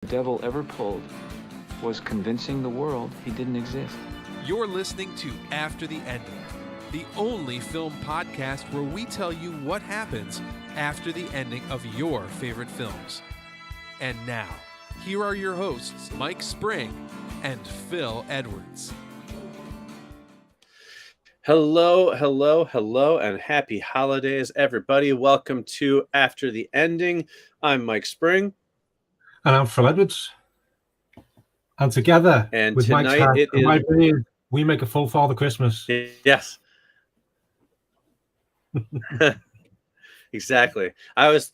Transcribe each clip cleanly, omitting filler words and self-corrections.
the devil ever pulled was convincing the world he didn't exist. You're listening to After the Ending, the only film podcast where we tell you what happens after the ending of your favorite films. And now, here are your hosts, Mike Spring and Phil Edwards. Hello, and happy holidays, everybody. Welcome to After the Ending. I'm Mike Spring. And I'm Phil Edwards. And together, and with Mike's tonight hat it and is... my beard, we make a full Father Christmas. Yes. Exactly. I was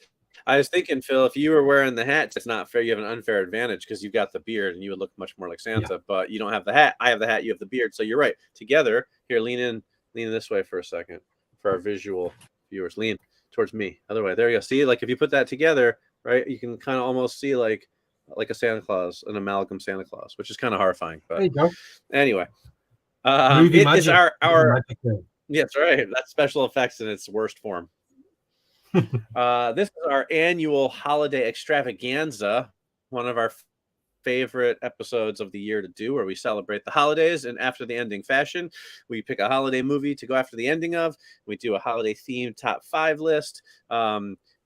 thinking, Phil, if you were wearing the hat, it's not fair. You have an unfair advantage because you've got the beard and you would look much more like Santa, yeah. But you don't have the hat. I have the hat, you have the beard. So you're right. Together, here, lean in this way for a second for our visual viewers. Lean towards me. Other way. There you go. See, like if you put that together, right, you can kind of almost see like a Santa Claus, an amalgam Santa Claus, which is kind of horrifying. But there you go. Anyway, it is our yes, right. That's special effects in its worst form. This is our annual holiday extravaganza, one of our favorite episodes of the year to do, where we celebrate the holidays, and after the ending fashion, we pick a holiday movie to go after the ending of. We do a holiday themed top 5 list.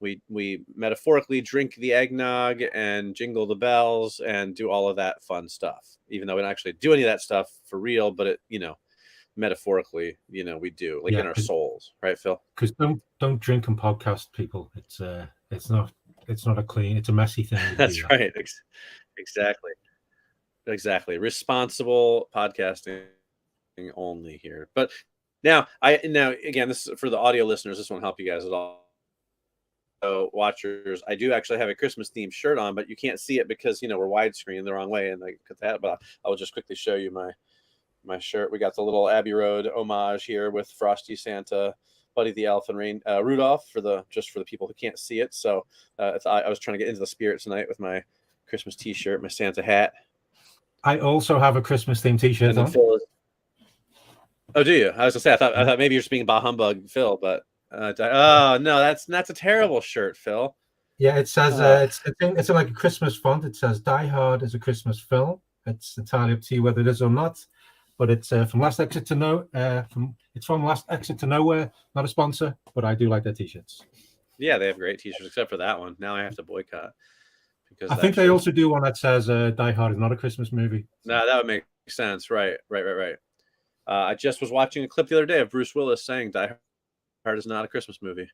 We metaphorically drink the eggnog and jingle the bells and do all of that fun stuff, even though we don't actually do any of that stuff for real, but it, metaphorically, we do, like in our souls, right, Phil? Because don't drink and podcast, people. It's not a clean, it's a messy thing. That's right. Exactly. Responsible podcasting only here. But now again, this is for the audio listeners. This won't help you guys at all. So watchers, I do actually have a Christmas themed shirt on, but you can't see it because we're widescreen the wrong way, and I cut that. But I will just quickly show you my shirt. We got the little Abbey Road homage here with Frosty, Santa, Buddy the Elf, and Rudolph for the people who can't see it. So I was trying to get into the spirit tonight with my Christmas T-shirt, my Santa hat. I also have a Christmas themed T-shirt on. Oh, do you? I was gonna say I thought maybe you're just being bah humbug, Phil, but oh no, that's a terrible shirt, Phil. Yeah, it says it's like a Christmas font. It says "Die Hard" is a Christmas film. It's entirely up to you whether it is or not. But it's from Last Exit to Last Exit to Nowhere. Not a sponsor, but I do like their T-shirts. Yeah, they have great T-shirts, except for that one. Now I have to boycott because I think they also do one that says "Die Hard" is not a Christmas movie. No, that would make sense. Right. I just was watching a clip the other day of Bruce Willis saying Die Hard is not a Christmas movie.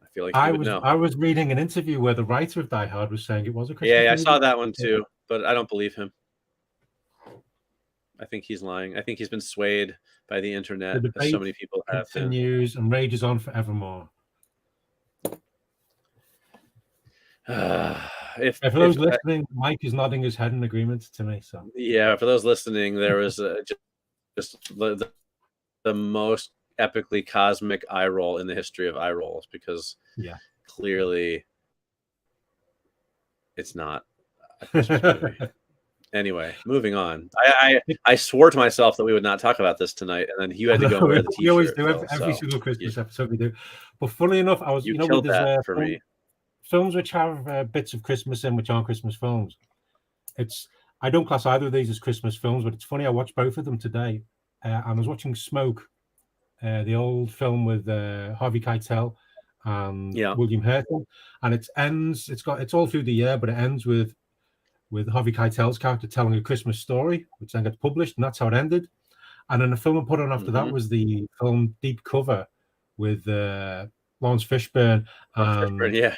I feel like you would know. I was reading an interview where the writer of Die Hard was saying it was a Christmas movie. Yeah, I saw that one too, but I don't believe him. I think he's lying. I think he's been swayed by the internet, as so many people have. Continues and rages on forevermore. For those listening, Mike is nodding his head in agreement to me. So yeah, for those listening, there was just the most epically cosmic eye roll in the history of eye rolls, because clearly it's not a Christmas movie. Anyway, moving on. I swore to myself that we would not talk about this tonight, and then you had to go wear the T-shirt. We always do every single Christmas episode we do. But funny enough, I was killed that for me. Films which have bits of Christmas in, which aren't Christmas films. I don't class either of these as Christmas films, but it's funny. I watched both of them today. I was watching Smoke, the old film with Harvey Keitel and William Hurt, and it ends. It's all through the year, but it ends with Harvey Keitel's character telling a Christmas story, which then gets published, and that's how it ended. And then the film I put on after that was the film Deep Cover with Lawrence Fishburne and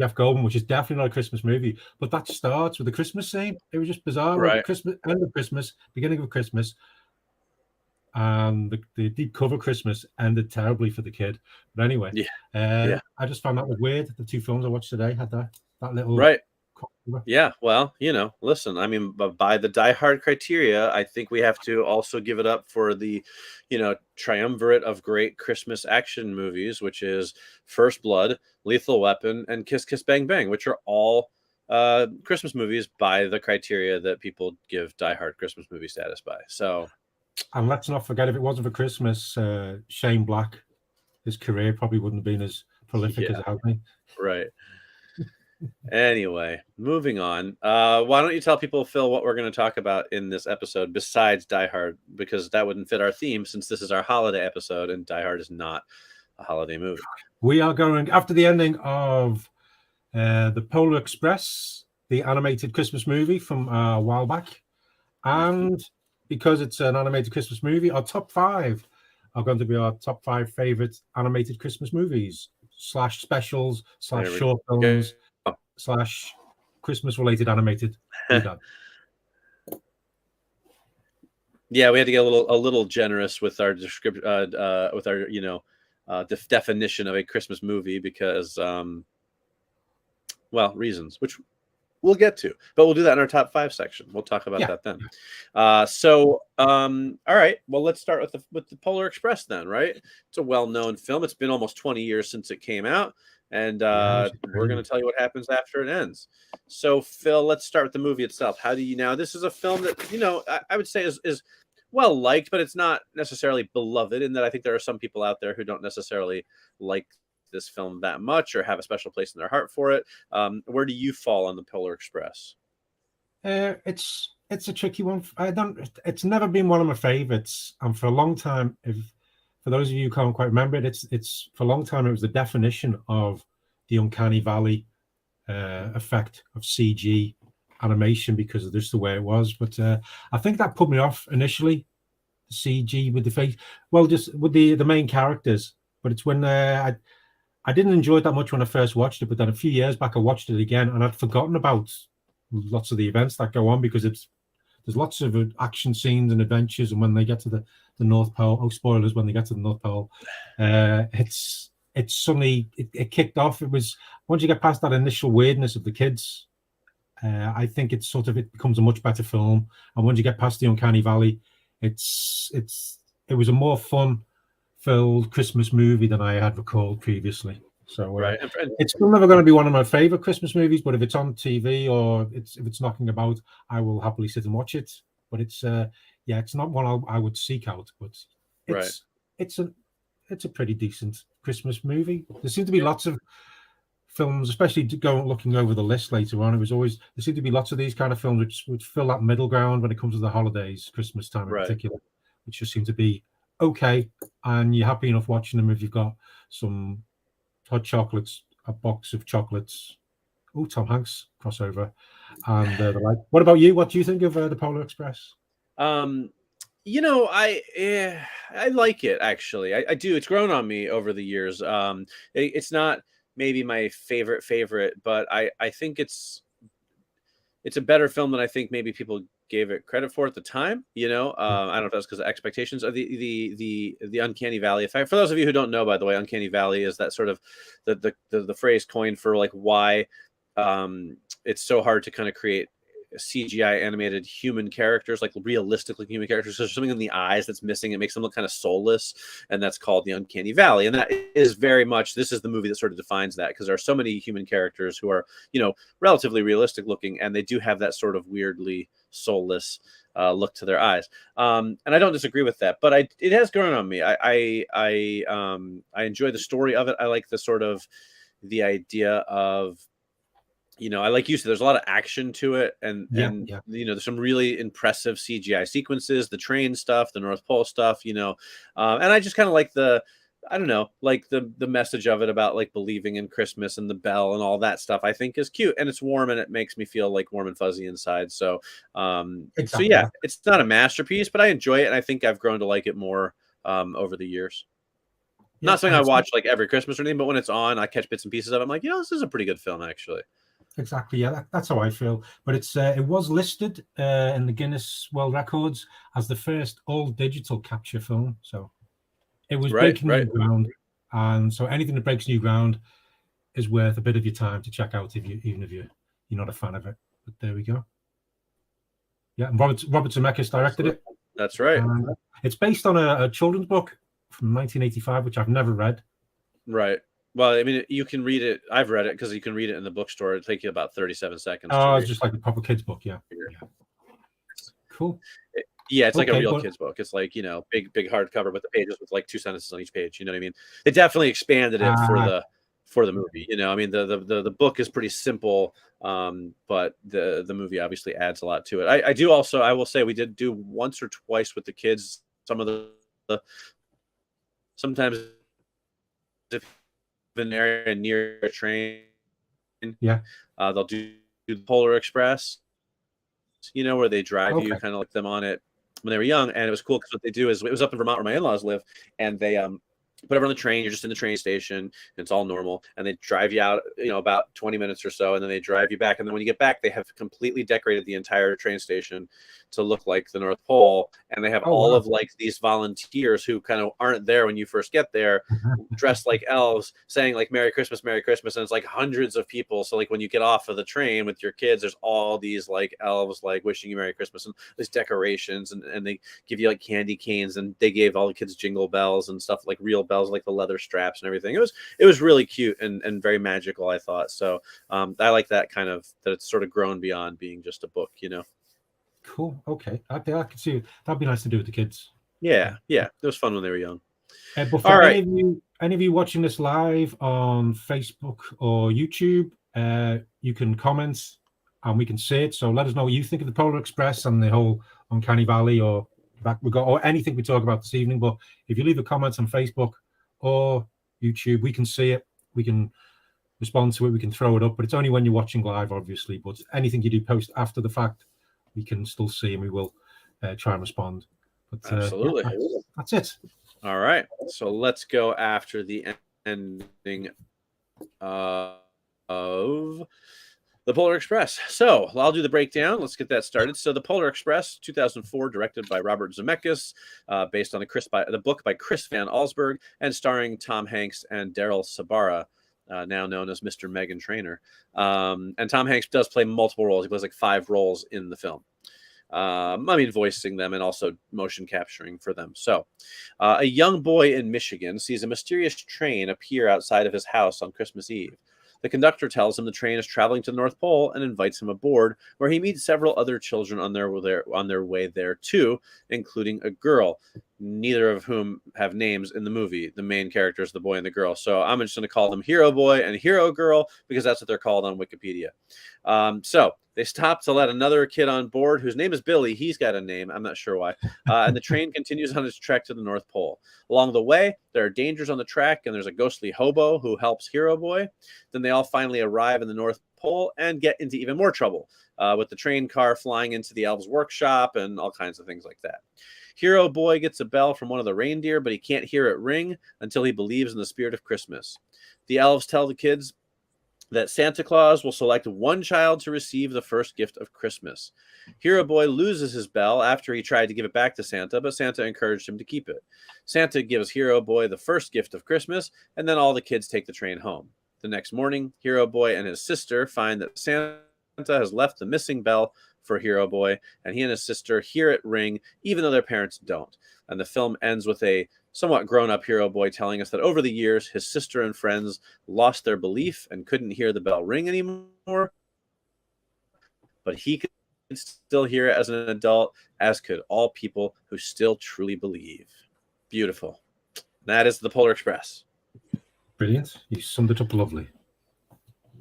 Jeff Goldblum, which is definitely not a Christmas movie, but that starts with a Christmas scene. It was just bizarre. Right. Christmas, end of Christmas, beginning of Christmas, and the Deep Cover Christmas ended terribly for the kid. But anyway, I just found that was weird. The two films I watched today had that little Yeah, well, listen, I mean, by the Die Hard criteria, I think we have to also give it up for the, triumvirate of great Christmas action movies, which is First Blood, Lethal Weapon, and Kiss Kiss Bang Bang, which are all Christmas movies by the criteria that people give Die Hard Christmas movie status by. So, and let's not forget, if it wasn't for Christmas, Shane Black, his career probably wouldn't have been as prolific as it has been. Right. Anyway, moving on. Why don't you tell people, Phil, what we're going to talk about in this episode besides Die Hard, because that wouldn't fit our theme since this is our holiday episode and Die Hard is not a holiday movie. We are going after the ending of the Polar Express, the animated Christmas movie from a while back. And because it's an animated Christmas movie, our top 5 are going to be our top 5 favorite animated Christmas movies / specials / short films / Christmas related animated. Yeah, we had to get a little generous with our description, with our definition of a Christmas movie because, well, reasons which we'll get to, but we'll do that in our top 5 section. We'll talk about that then. All right. Well, let's start with the Polar Express then. Right, it's a well-known film. It's been almost 20 years since it came out, and we're going to tell you what happens after it ends. So, Phil, let's start with the movie itself. How do you now? This is a film that I would say is well liked, but it's not necessarily beloved. In that, I think there are some people out there who don't necessarily like this film that much or have a special place in their heart for it. Where do you fall on the Polar Express? It's a tricky one. It's never been one of my favorites, and for a long time, for those of you who can't quite remember it, it's for a long time it was the definition of the uncanny valley effect of CG animation because of just the way it was. But I think that put me off initially, the CG with the face, well, just with the main characters. But it's when I didn't enjoy it that much when I first watched it, but then a few years back I watched it again and I'd forgotten about lots of the events that go on because there's lots of action scenes and adventures, and when they get to the North Pole, spoilers, when they get to the North Pole, it's suddenly it kicked off. It was once you get past that initial weirdness of the kids, I think it becomes a much better film. And once you get past the uncanny valley, it was a more fun filled Christmas movie than I had recalled previously. So it's still never going to be one of my favorite Christmas movies, but if it's on TV or if it's knocking about, I will happily sit and watch it. But it's not one I would seek out, but it's a pretty decent Christmas movie. There seem to be lots of films, especially looking over the list later on. There seem to be lots of these kind of films which would fill that middle ground when it comes to the holidays, Christmas time in particular, which just seem to be okay, and you're happy enough watching them if you've got some hot chocolates, a box of chocolates. Oh, Tom Hanks crossover, and the like. What about you? What do you think of the Polar Express? I like it actually. I do. It's grown on me over the years. It's not maybe my favorite, but I think it's a better film than I think maybe people gave it credit for at the time. I don't know if that's because of expectations or the uncanny valley effect. For those of you who don't know, by the way, uncanny valley is that sort of the phrase coined for like why it's so hard to kind of create CGI animated human characters, like realistic looking human characters. There's something in the eyes that's missing. It makes them look kind of soulless, and that's called the uncanny valley. And that is very much, this is the movie that sort of defines that, because there are so many human characters who are, relatively realistic looking, and they do have that sort of weirdly soulless look to their eyes. And I don't disagree with that, but it has grown on me. I enjoy the story of it. I like the sort of the idea of, I like you said, there's a lot of action to it, and there's some really impressive CGI sequences, the train stuff, the North Pole stuff, and I just kind of like the message of it about like believing in Christmas and the bell and all that stuff. I think is cute, and it's warm, and it makes me feel like warm and fuzzy inside. So, So yeah, it's not a masterpiece, but I enjoy it, and I think I've grown to like it more over the years. Not saying I watch like every Christmas or anything, but when it's on, I catch bits and pieces of it. I'm like, this is a pretty good film, actually. Exactly, yeah, that's how I feel. But it was listed in the Guinness World Records as the first all-digital capture film. So it was breaking new ground, and so anything that breaks new ground is worth a bit of your time to check out, even if you're not a fan of it. But there we go. Yeah, and Robert Zemeckis directed it. That's right. It's based on a children's book from 1985, which I've never read. Right. Well, I mean, you can read it. I've read it because you can read it in the bookstore. It'll take you about 37 seconds. Oh, it's just like a proper kid's book. Yeah. Cool. It's like a real kid's book. It's like, big hardcover with the pages with like 2 sentences on each page. You know what I mean? They definitely expanded it for the movie. I mean, the book is pretty simple, but the movie obviously adds a lot to it. I will say we did do once or twice with the kids. Some of the sometimes if an area near a train, they'll do the Polar Express, where they drive you kind of like them on it when they were young. And it was cool because what they do is, it was up in Vermont where my in-laws live, and they put everyone on the train. You're just in the train station, and it's all normal, and they drive you out, about 20 minutes or so, and then they drive you back. And then when you get back, they have completely decorated the entire train station to look like the North Pole, and they have all of like these volunteers who kind of aren't there when you first get there, dressed like elves, saying like Merry Christmas, Merry Christmas, and it's like hundreds of people. So like when you get off of the train with your kids, there's all these like elves like wishing you Merry Christmas, and these decorations, and they give you like candy canes, and they gave all the kids jingle bells and stuff, like real bells, like the leather straps and everything. It was really cute and very magical, I thought. So I like that kind of, that it's sort of grown beyond being just a book. Cool. Okay, I can see it. That'd be nice to do with the kids. Yeah, it was fun when they were young. But for any of you watching this live on Facebook or YouTube, you can comment and we can see it. So let us know what you think of the Polar Express and the whole Uncanny Valley or anything we talk about this evening. But if you leave a comment on Facebook or YouTube, we can see it. We can respond to it. We can throw it up. But it's only when you're watching live, obviously. But anything you do post after the fact, we can still see, and we will try and respond. But absolutely, that's it. All right, so let's go after the ending of the Polar Express. So I'll do the breakdown. Let's get that started. So the Polar Express, 2004, directed by Robert Zemeckis, based on the book by Chris Van Allsburg, and starring Tom Hanks and Daryl Sabara, now known as Mr. Meghan Trainor. And Tom Hanks does play multiple roles. He plays like 5 roles in the film. Voicing them and also motion capturing for them. So a young boy in Michigan sees a mysterious train appear outside of his house on Christmas Eve. The conductor tells him the train is traveling to the North Pole and invites him aboard, where he meets several other children on their way there too, including a girl, neither of whom have names in the movie. The main characters, the boy and the girl. So I'm just going to call them Hero Boy and Hero Girl because that's what they're called on Wikipedia. So they stop to let another kid on board whose name is Billy. He's got a name. I'm not sure why. And the train continues on its trek to the North Pole. Along the way, there are dangers on the track, and there's a ghostly hobo who helps Hero Boy. Then they all finally arrive in the North Pole and get into even more trouble, with the train car flying into the elves' workshop and all kinds of things like that. Hero Boy gets a bell from one of the reindeer, but he can't hear it ring until he believes in the spirit of Christmas. The elves tell the kids that Santa Claus will select one child to receive the first gift of Christmas. Hero Boy loses his bell after he tried to give it back to Santa, but Santa encouraged him to keep it. Santa gives Hero Boy the first gift of Christmas, and then all the kids take the train home. The next morning, Hero Boy and his sister find that Santa has left the missing bell for Hero Boy, and he and his sister hear it ring, even though their parents don't. And the film ends with a somewhat grown-up Hero Boy telling us that over the years, his sister and friends lost their belief and couldn't hear the bell ring anymore, but he could still hear it as an adult, as could all people who still truly believe. Beautiful. That is the Polar Express. Brilliant. You summed it up lovely.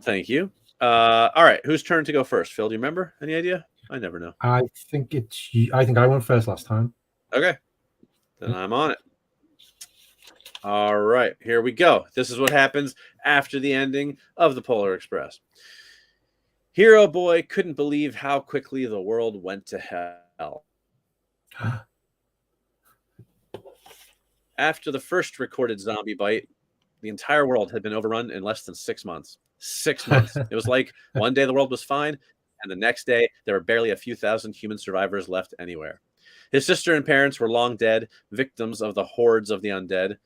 Thank you. All right, whose turn to go first? Phil, do you remember? Any idea? I never know. I think I went first last time. Okay. Then I'm on it. All right, here we go. This is what happens after the ending of the Polar Express. Hero Boy couldn't believe how quickly the world went to hell. After the first recorded zombie bite, the entire world had been overrun in less than 6 months. 6 months. It was like one day the world was fine, and the next day there were barely a few thousand human survivors left anywhere. His sister and parents were long dead, victims of the hordes of the undead.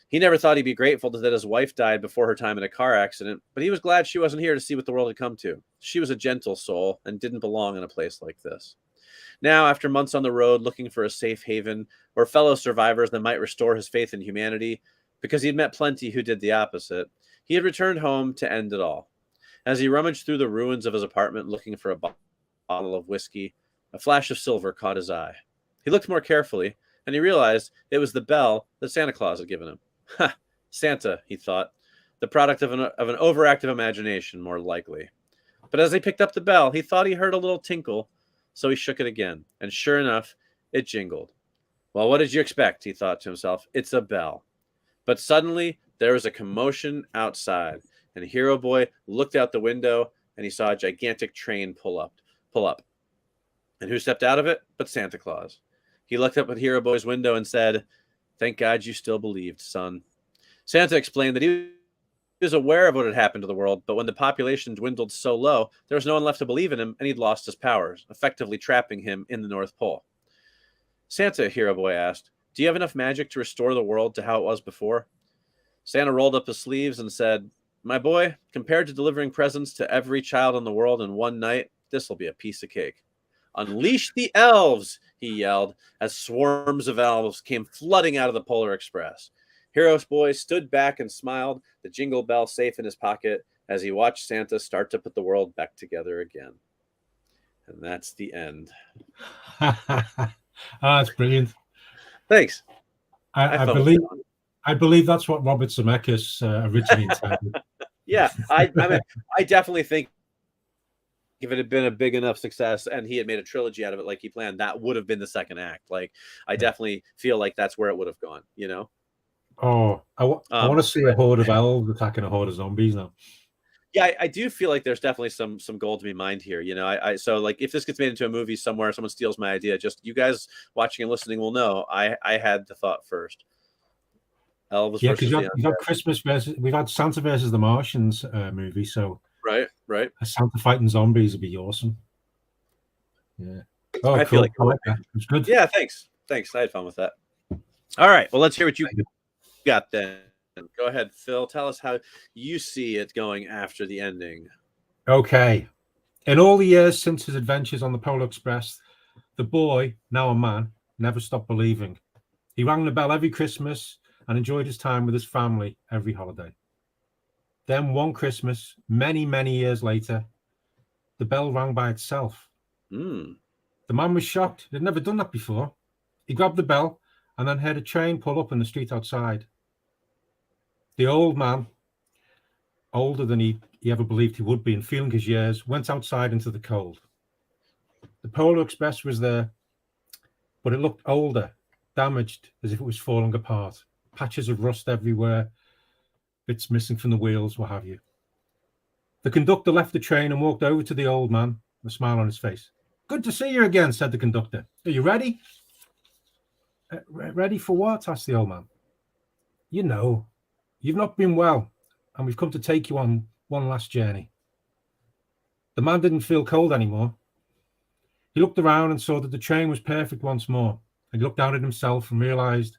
He never thought he'd be grateful that his wife died before her time in a car accident, but he was glad she wasn't here to see what the world had come to. She was a gentle soul and didn't belong in a place like this. Now, after months on the road looking for a safe haven or fellow survivors that might restore his faith in humanity, because he'd met plenty who did the opposite, he had returned home to end it all. As he rummaged through the ruins of his apartment looking for a bottle of whiskey, a flash of silver caught his eye. He looked more carefully, and he realized it was the bell that Santa Claus had given him. Ha! Santa, he thought. the product of an overactive imagination, more likely. But as he picked up the bell, he thought he heard a little tinkle, so he shook it again, and sure enough, it jingled. Well, what did you expect? He thought to himself. It's a bell. But suddenly, there was a commotion outside, and Hero Boy looked out the window, and he saw a gigantic train pull up. And who stepped out of it but Santa Claus? He looked up at Hero Boy's window and said, "Thank God you still believed, son." Santa explained that he was aware of what had happened to the world, but when the population dwindled so low, there was no one left to believe in him, and he'd lost his powers, effectively trapping him in the North Pole. "Santa," Hero Boy asked, "do you have enough magic to restore the world to how it was before?" Santa rolled up his sleeves and said, "My boy, compared to delivering presents to every child in the world in one night, this will be a piece of cake." "Unleash the elves!" he yelled, as swarms of elves came flooding out of the Polar Express. Hero Boy stood back and smiled, the jingle bell safe in his pocket, as he watched Santa start to put the world back together again. And that's the end. That's brilliant. Thanks. I believe that's what Robert Zemeckis originally intended. Yeah, I mean, I definitely think if it had been a big enough success and he had made a trilogy out of it like he planned, that would have been the second act. Like, I definitely feel like that's where it would have gone, you know? Oh, I want to see a horde of elves attacking a horde of zombies now. Yeah, I do feel like there's definitely some gold to be mined here. You know, so like if this gets made into a movie somewhere, someone steals my idea, just you guys watching and listening will know I had the thought first. Elvis, yeah, because you've got Christmas versus, we've had Santa versus the Martians movie, so right. A Santa fighting zombies would be awesome. Yeah. Oh, I feel like it's good. Yeah, thanks. I had fun with that. All right, well, let's hear what you got then. Go ahead, Phil. Tell us how you see it going after the ending. Okay. In all the years since his adventures on the Polar Express, the boy, now a man, never stopped believing. He rang the bell every Christmas and enjoyed his time with his family every holiday. Then one Christmas, many, many years later, the bell rang by itself. The man was shocked. He'd never done that before. He grabbed the bell and then heard a train pull up in the street outside. The old man, older than he ever believed he would be and feeling his years, went outside into the cold. The Polar Express was there, but it looked older, damaged, as if it was falling apart. Patches of rust everywhere, bits missing from the wheels, what have you. The conductor left the train and walked over to the old man, with a smile on his face. "Good to see you again," said the conductor. "Are you ready?" "Ready for what?" asked the old man. "You know, you've not been well, and we've come to take you on one last journey." The man didn't feel cold anymore. He looked around and saw that the train was perfect once more. He looked down at himself and realized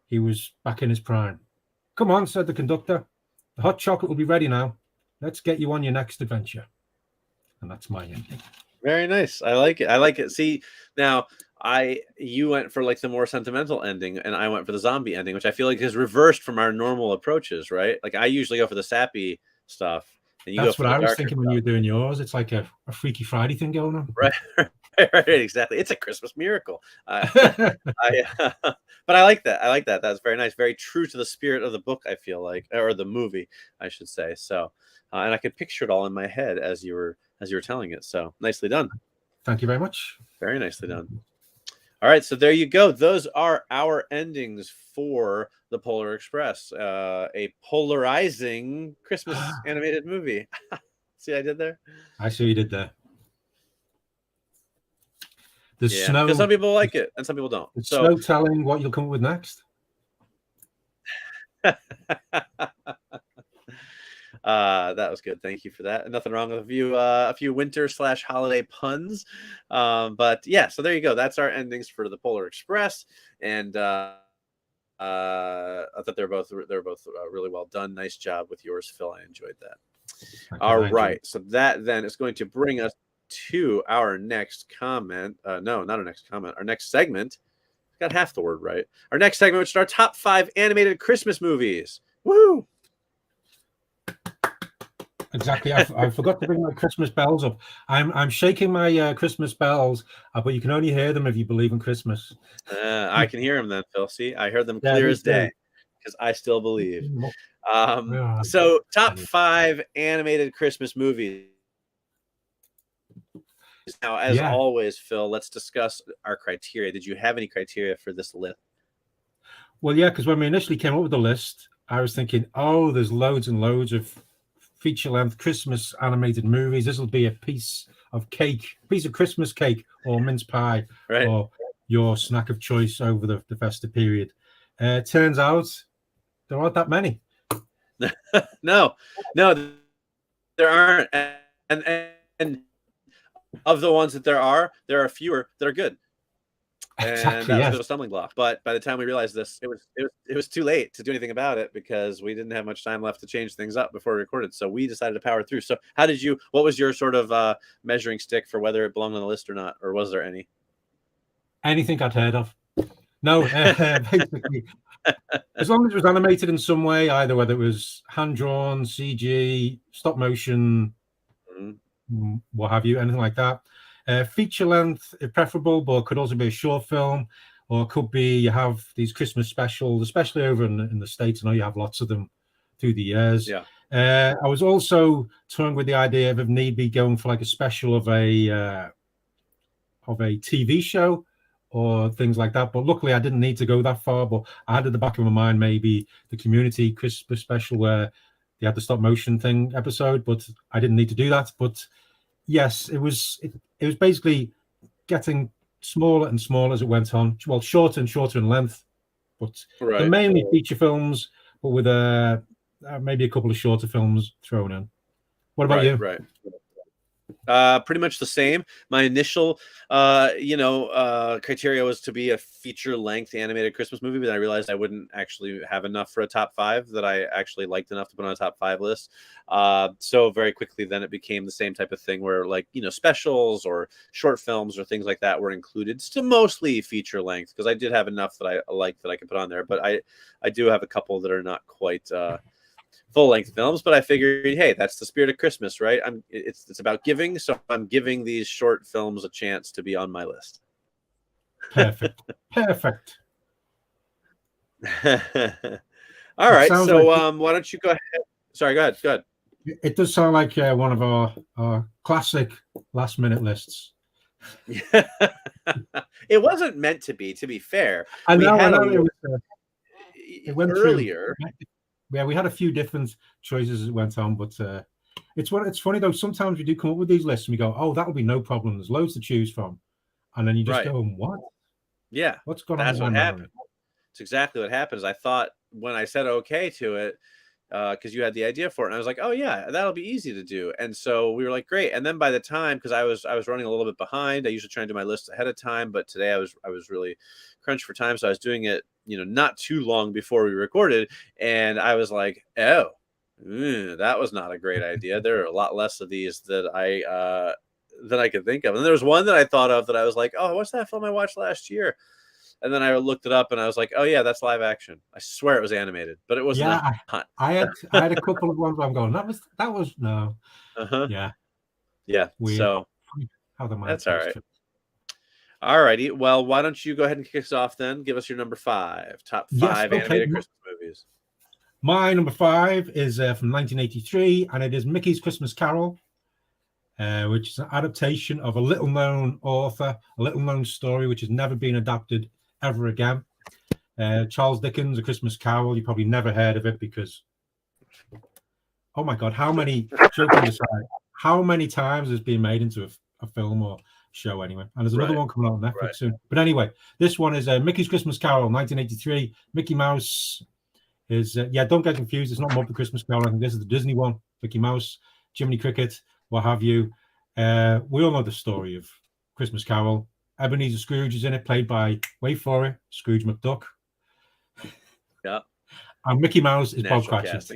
he was back in his prime. "Come on," said the conductor. "The hot chocolate will be ready now. Let's get you on your next adventure." And that's my ending. Very nice. I like it. See, now you went for like the more sentimental ending, and I went for the zombie ending, which I feel like is reversed from our normal approaches, right? Like I usually go for the sappy stuff, and that's what I was thinking when you were doing yours. It's like a Freaky Friday thing going on, right? Right, exactly. It's a Christmas miracle. But I like that. That's very nice. Very true to the spirit of the book, I feel like, or the movie, I should say. So, and I could picture it all in my head as you were telling it. So nicely done. Thank you very much. Very nicely done. All right, so there you go. Those are our endings for the Polar Express, a polarizing Christmas animated movie. See what I did there? I see what you did there. Snow, because some people like it and some people don't. So no telling what you'll come up with next. That was good. Thank you for that. Nothing wrong with a few winter/holiday puns. But yeah, so there you go. That's our endings for the Polar Express, and I thought they're both really well done. Nice job with yours, Phil. I enjoyed that. All right, so that then is going to bring us to our next comment. No, not our next comment. Our next segment. Got half the word right. Our next segment, which is our top 5 animated Christmas movies. Woo! Exactly. I forgot to bring my Christmas bells up. I'm shaking my Christmas bells, but you can only hear them if you believe in Christmas. I can hear them then, Phil. See, I heard them clear as day because I still believe. So top 5 animated Christmas movies. Now, as always, Phil, let's discuss our criteria. Did you have any criteria for this list? Well, yeah, because when we initially came up with the list, I was thinking, oh, there's loads and loads of feature-length Christmas animated movies. This will be a piece of Christmas cake or mince pie, or your snack of choice over the festive period. Turns out there aren't that many. No, there aren't. And of the ones that there are fewer that are good. And that was a bit of a stumbling block. But by the time we realized this, it was too late to do anything about it, because we didn't have much time left to change things up before we recorded. So we decided to power through. So what was your sort of measuring stick for whether it belonged on the list or not? Or was there any? Anything I'd heard of. No, basically, as long as it was animated in some way, either whether it was hand-drawn, CG, stop motion, what have you, anything like that. Feature length, if preferable, but it could also be a short film, or it could be you have these Christmas specials, especially over in the States. I know you have lots of them through the years. Yeah. I was also toying with the idea of, if need be, going for like a special of a TV show or things like that. But luckily, I didn't need to go that far. But I had at the back of my mind maybe the Community Christmas special where they had the stop motion thing episode, but I didn't need to do that. But yes, it was basically getting smaller and smaller as it went on. Well, shorter and shorter in length, but they're mainly feature films, but with maybe a couple of shorter films thrown in. What about you? Right. Pretty much the same. My initial, criteria was to be a feature-length animated Christmas movie, but I realized I wouldn't actually have enough for a top 5 that I actually liked enough to put on a top 5 list. So very quickly, then it became the same type of thing where, like, specials or short films or things like that were included. Still mostly feature-length, because I did have enough that I liked that I could put on there, but I do have a couple that are not quite full-length films, but I figured, hey, that's the spirit of Christmas, right? It's about giving, so I'm giving these short films a chance to be on my list. Perfect. All right, so why don't you go ahead? Sorry, go ahead. It does sound like one of our classic last-minute lists. It wasn't meant to be fair. I know it went earlier. Yeah, we had a few different choices as it went on, but it's funny though. Sometimes we do come up with these lists and we go, "Oh, that'll be no problem. There's loads to choose from," and then you just go, "What? Yeah, what's going on?" That's what happened. It's exactly what happens. I thought when I said okay to it, because you had the idea for it, and I was like, "Oh yeah, that'll be easy to do." And so we were like, "Great." And then by the time, because I was running a little bit behind, I usually try and do my list ahead of time, but today I was really crunched for time, so I was doing it not too long before we recorded, and I was like, oh, that was not a great idea. There are a lot less of these that I could think of. And there was one that I thought of that I was like, oh, what's that film I watched last year? And then I looked it up and I was like, oh yeah, that's live action. I swear it was animated, but it was not. I had a couple of ones where I'm going, that was no. Yeah. Weird. So that's all right. All righty. Well, why don't you go ahead and kick us off then? Give us your number 5. Top 5 animated Christmas movies. My number 5 is from 1983, and it is Mickey's Christmas Carol, which is an adaptation of a little-known author, a little-known story, which has never been adapted ever again. Charles Dickens' A Christmas Carol. You probably never heard of it because, oh my God, how many times has been made into a film or show anyway, and there's another one coming out on Netflix soon. But anyway, this one is Mickey's Christmas Carol, 1983. Mickey Mouse is don't get confused. It's not Muppet Christmas Carol. I think this is the Disney one. Mickey Mouse, Jiminy Cricket, what have you. We all know the story of Christmas Carol. Ebenezer Scrooge is in it, played by, wait for it, Scrooge McDuck. Yeah. And Mickey Mouse is Bob Cratchit.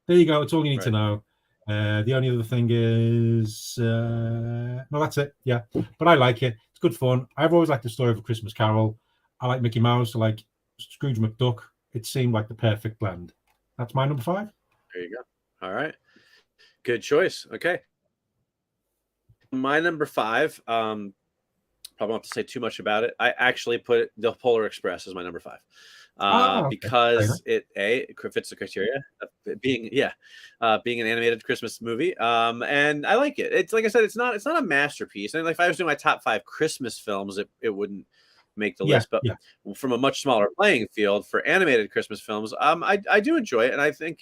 There you go. It's all you need to know. The only other thing is, no, that's it. Yeah, but I like it. It's good fun. I've always liked the story of A Christmas Carol. I like Mickey Mouse. I like Scrooge McDuck. It seemed like the perfect blend. That's my number 5. There you go. All right. Good choice. Okay. My number 5 probably don't have to say too much about it. I actually put The Polar Express as my number 5. Okay. Because it fits the criteria of being an animated Christmas movie. And I like it. It's like I said, it's not a masterpiece. And like if I was doing my top 5 Christmas films, it wouldn't make the list. But from a much smaller playing field for animated Christmas films, I do enjoy it, and I think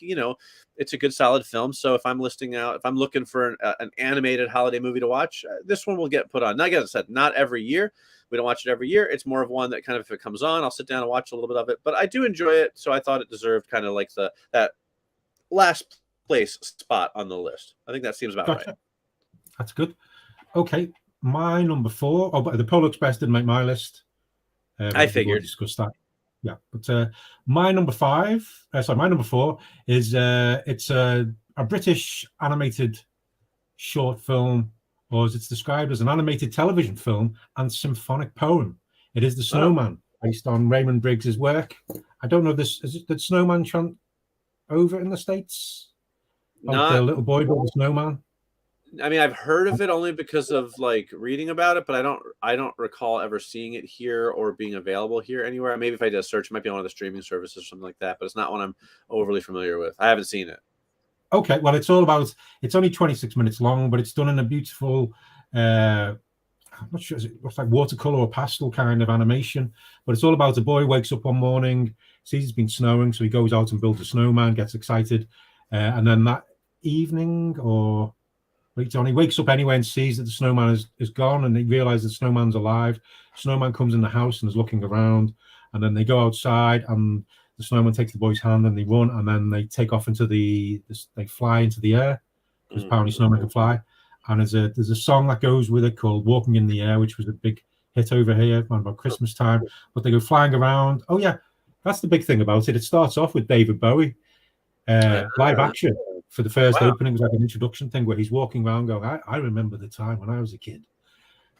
it's a good solid film. So if I'm looking for an animated holiday movie to watch, this one will get put on. Now, like I said, not every year. We don't watch it every year. It's more of one that kind of, if it comes on, I'll sit down and watch a little bit of it. But I do enjoy it, so I thought it deserved kind of like that last place spot on the list. I think that seems about right. That's good. Okay, my number 4. Oh, but the Polar Express didn't make my list. I figured. Discussed that. Yeah, but my number 4 is it's a British animated short film, or as it's described as an animated television film and symphonic poem. It is The Snowman, based on Raymond Briggs's work. I don't know this. Did Snowman chant over in the States? Not the little boy built a snowman. I mean, I've heard of it only because of like reading about it, but I don't recall ever seeing it here or being available here anywhere. Maybe if I did a search, it might be on one of the streaming services or something like that, but it's not one I'm overly familiar with. I haven't seen it. Okay, well, it's only 26 minutes long, but it's done in a beautiful, I'm not sure, it looks like watercolor or pastel kind of animation, but it's all about a boy wakes up one morning, sees it's been snowing, so he goes out and builds a snowman, gets excited, and then that evening or later on, he wakes up anyway and sees that the snowman is gone, and he realizes the snowman's alive. Snowman comes in the house and is looking around, and then they go outside, and the snowman takes the boy's hand and they run, and then they take off they fly into the air, because apparently snowmen can fly. And there's a song that goes with it called "Walking in the Air," which was a big hit over here around about Christmas time. But they go flying around. Oh yeah, that's the big thing about it. It starts off with David Bowie, live action. For the first opening, it was like an introduction thing where he's walking around going, I remember the time when I was a kid.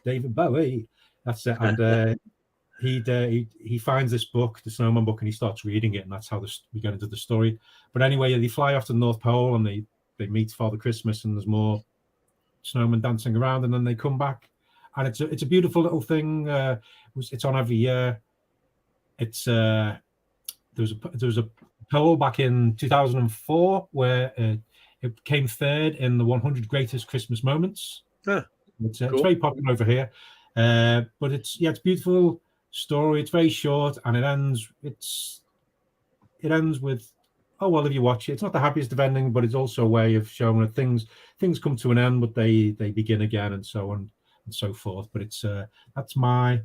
David Bowie. That's it. And he finds this book, the Snowman book, and he starts reading it, and that's how we get into the story. But anyway, they fly off to the North Pole, and they meet Father Christmas, and there's more snowmen dancing around, and then they come back. And it's a beautiful little thing. It's on every year. There was a poll back in 2004 where it came third in the 100 greatest Christmas moments. It's cool. It's very popular over here, but it's beautiful story. It's very short, and it ends with, oh well, if you watch it, it's not the happiest of ending, but it's also a way of showing that things come to an end, but they begin again, and so on and so forth. But that's my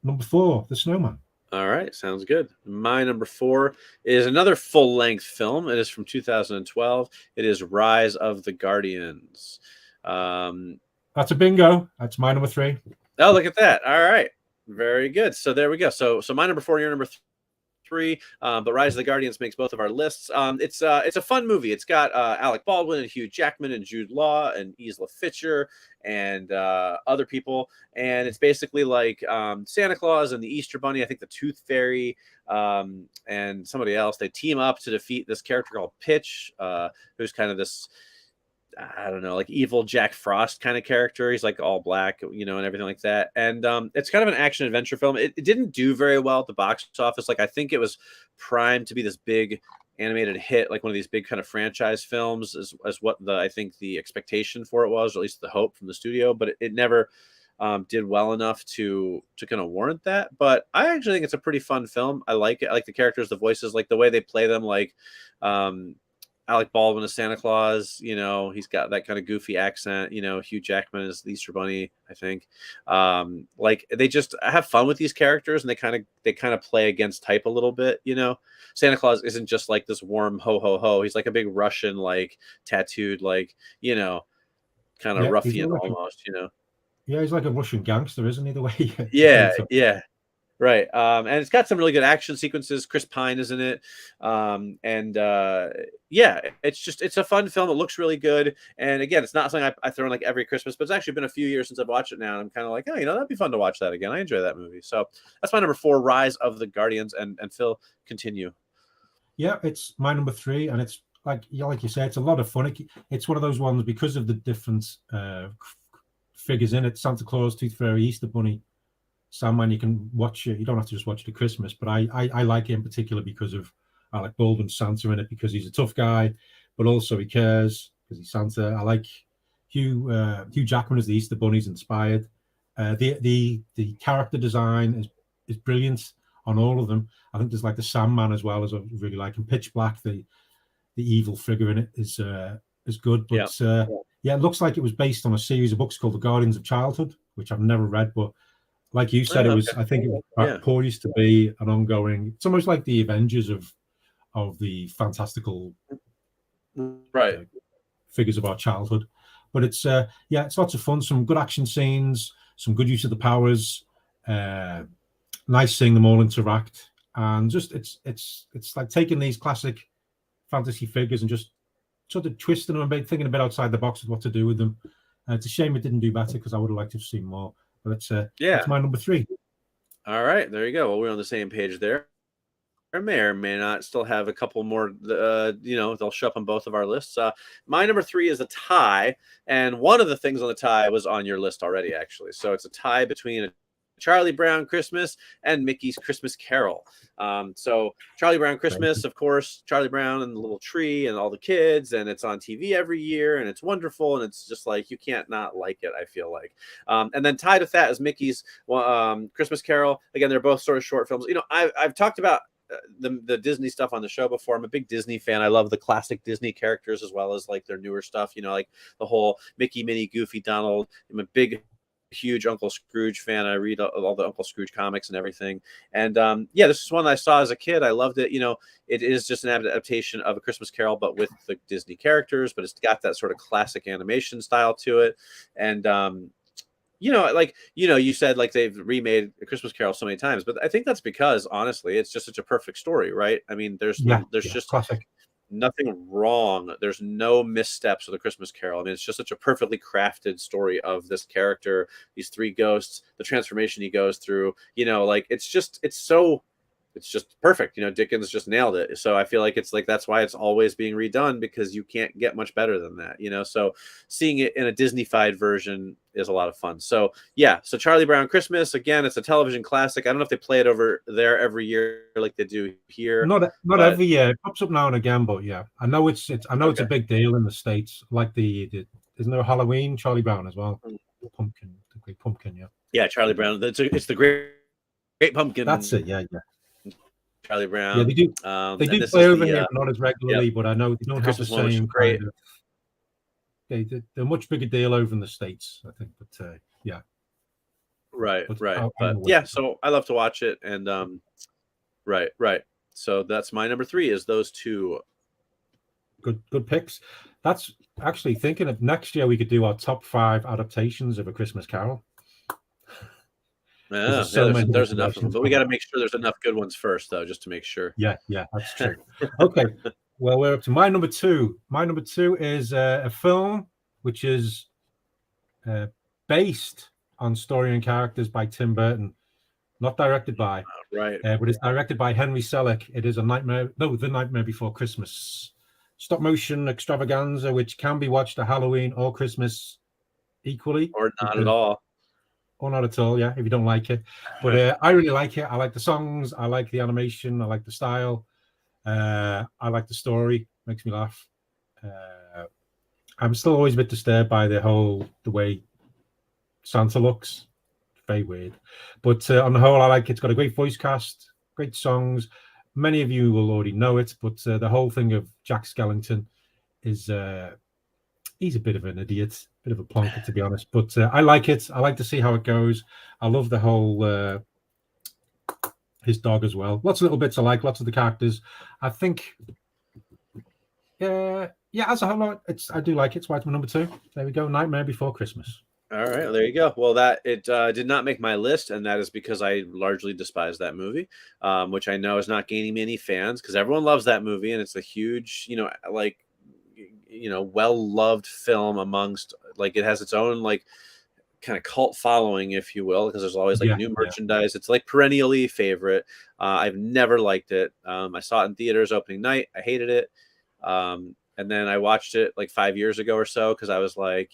number 4, The Snowman. All right, sounds good. My number 4 is another full-length film. It is from 2012. It is Rise of the Guardians. That's a bingo. That's my number 3. Oh, look at that. All right. Very good. So there we go. So my number 4, your number 3. But Rise of the Guardians makes both of our lists. It's a fun movie. It's got Alec Baldwin and Hugh Jackman and Jude Law and Isla Fisher and other people, and it's basically like Santa Claus and the Easter Bunny, I think the Tooth Fairy, and somebody else. They team up to defeat this character called Pitch, who's kind of this, I don't know, like evil Jack Frost kind of character. He's like all black, and everything like that. And it's kind of an action adventure film. It didn't do very well at the box office. Like I think it was primed to be this big animated hit, like one of these big kind of franchise films, as what I think the expectation for it was, or at least the hope from the studio. But it never did well enough to kind of warrant that. But I actually think it's a pretty fun film. I like it. I like the characters, the voices, like the way they play them. Like Alec Baldwin is Santa Claus, he's got that kind of goofy accent. Hugh Jackman is the Easter Bunny, I think. Like they just have fun with these characters, and they kind of play against type a little bit. Santa Claus isn't just like this warm ho ho ho. He's like a big Russian, like tattooed, like kind of ruffian almost. Yeah, he's like a Russian gangster, isn't he? The way. Yeah. Right. And it's got some really good action sequences. Chris Pine is in it. It's a fun film. It looks really good. And again, it's not something I throw in like every Christmas, but it's actually been a few years since I've watched it now. And I'm kind of like, oh, that'd be fun to watch that again. I enjoy that movie. So that's my number 4, Rise of the Guardians. And Phil, continue. Yeah, it's my number 3. And it's like you say, it's a lot of fun. It's one of those ones, because of the different figures in it: Santa Claus, Tooth Fairy, Easter Bunny, Sandman. You can watch it. You don't have to just watch it at Christmas, but I like it in particular because of I like Baldwin Santa in it because he's a tough guy, but also he cares because he's Santa. I like Hugh Jackman as the Easter Bunny's inspired. The character design is brilliant on all of them. I think there's like the Sandman as well as I really like, and Pitch Black, the evil figure in it is good. But yeah, it looks like it was based on a series of books called The Guardians of Childhood, which I've never read, but like you said, it was. I think it was poised to be an ongoing. It's almost like the Avengers of the fantastical figures of our childhood. But it's it's lots of fun. Some good action scenes, some good use of the powers. Nice seeing them all interact, and just it's like taking these classic fantasy figures and just sort of twisting them a bit, thinking a bit outside the box of what to do with them. It's a shame it didn't do better because I would have liked to have seen more. But that's my number 3. All right, there you go. Well, we're on the same page there. I may or may not still have a couple more, they'll show up on both of our lists. My number 3 is a tie, and one of the things on the tie was on your list already, actually. So it's a tie between a Charlie Brown Christmas and Mickey's Christmas Carol. So Charlie Brown Christmas, of course, Charlie Brown and the little tree and all the kids, and it's on TV every year, and it's wonderful, and it's just like you can't not like it, I feel like. And then tied with that is Mickey's Christmas Carol. Again, they're both sort of short films. I've talked about the Disney stuff on the show before. I'm a big Disney fan. I love the classic Disney characters as well as like their newer stuff, like the whole Mickey, Minnie, Goofy, Donald. I'm a big, huge Uncle Scrooge fan. I read all the Uncle Scrooge comics and everything. And this is one I saw as a kid. I loved it. It is just an adaptation of A Christmas Carol, but with the Disney characters, but it's got that sort of classic animation style to it. And you said like they've remade A Christmas Carol so many times, but I think that's because honestly, it's just such a perfect story, right? I mean, there's just classic. Nothing wrong. There's no missteps with A Christmas Carol. I mean, it's just such a perfectly crafted story of this character, these 3 ghosts, the transformation he goes through. It's just perfect. Dickens just nailed it. So I feel like it's like that's why it's always being redone, because you can't get much better than that. So seeing it in a Disney-fied version is a lot of fun. So so Charlie Brown Christmas, again, it's a television classic. I don't know if they play it over there every year like they do here. Not every year. It pops up now and again, but yeah, I know it's a big deal in the States. Like isn't there a Halloween Charlie Brown as well? The Great Pumpkin, yeah. Yeah, Charlie Brown. It's the Great Pumpkin. That's it. Yeah. Charlie Brown. Yeah, they do. They do play over here, but not as regularly. But I know they don't have the same. Great. They're a much bigger deal over in the States, I think. But yeah. Right. But so I love to watch it, and right. So that's my number 3. Is those 2. Good picks. That's actually thinking of next year we could do our top 5 adaptations of A Christmas Carol. Yeah, there's enough of them, but we got to make sure there's enough good ones first, though, just to make sure. Yeah, that's true. Okay, well, we're up to my number 2. My number 2 is a film which is based on story and characters by Tim Burton, not directed by. Right. But it's directed by Henry Selick. It is The Nightmare Before Christmas. Stop motion extravaganza, which can be watched at Halloween or Christmas equally. Or not at all. Or not at all, yeah, if you don't like it. But I really like it. I like the songs. I like the animation. I like the style. I like the story. Makes me laugh. I'm still always a bit disturbed by the way Santa looks. Very weird. But on the whole, I like it. It's got a great voice cast, great songs. Many of you will already know it, but the whole thing of Jack Skellington is... he's a bit of an idiot, bit of a plonker, to be honest. But I like it. I like to see how it goes. I love the whole his dog as well. Lots of little bits I like. Lots of the characters. I think, as a whole, I do like it. It's why it's my number 2. There we go. Nightmare Before Christmas. All right, well, there you go. Well, it did not make my list, and that is because I largely despise that movie, which I know is not gaining many fans because everyone loves that movie, and it's a huge, well-loved film amongst, like, it has its own, like, kind of cult following, if you will, because there's always like new merchandise. It's like perennially favorite. I've never liked it. I saw it in theaters opening night. I hated it. And then I watched it like 5 years ago or so because I was like,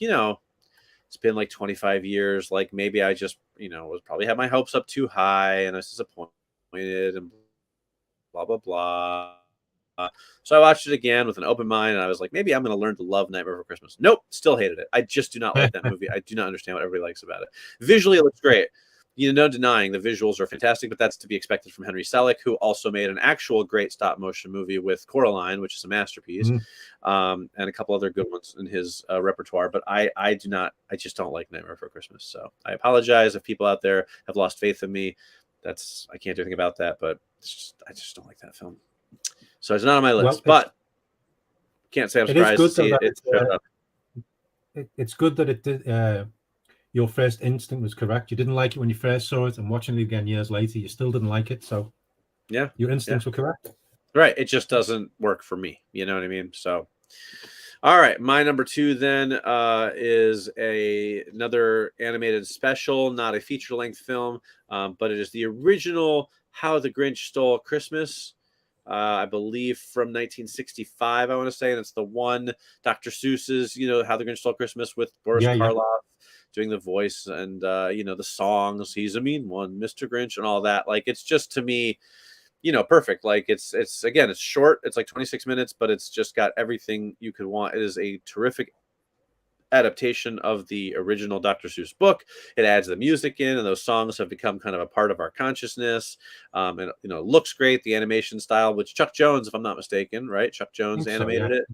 it's been like 25 years. Like maybe I just, was probably had my hopes up too high and I was disappointed and blah, blah, blah. So I watched it again with an open mind, and I was like, maybe I'm going to learn to love Nightmare Before Christmas. Nope, still hated it. I just do not like that movie. I do not understand what everybody likes about it. Visually, it looks great. No denying the visuals are fantastic, but that's to be expected from Henry Selick, who also made an actual great stop motion movie with Coraline, which is a masterpiece, and a couple other good ones in his repertoire. But I just don't like Nightmare Before Christmas. So I apologize if people out there have lost faith in me. I can't do anything about that, but I just don't like that film. So it's not on my list, but can't say I'm surprised to see it. It's good that it did. Your first instinct was correct. You didn't like it when you first saw it, and watching it again years later, you still didn't like it. So, yeah, your instincts were correct. Right. It just doesn't work for me. You know what I mean? So, all right. My number 2 then is another animated special, not a feature-length film, but it is the original How the Grinch Stole Christmas. I believe from 1965, I want to say, and it's the one Dr. Seuss's, How the Grinch Stole Christmas with Boris Karloff doing the voice and, the songs, He's a Mean One, Mr. Grinch, and all that. Like, it's just, to me, perfect. Like, it's again, it's short. It's like 26 minutes, but it's just got everything you could want. It is a terrific adaptation of the original Dr. Seuss book. It adds the music in, and those songs have become kind of a part of our consciousness. And it looks great. The animation style, which Chuck Jones, if I'm not mistaken, right? Chuck Jones animated it.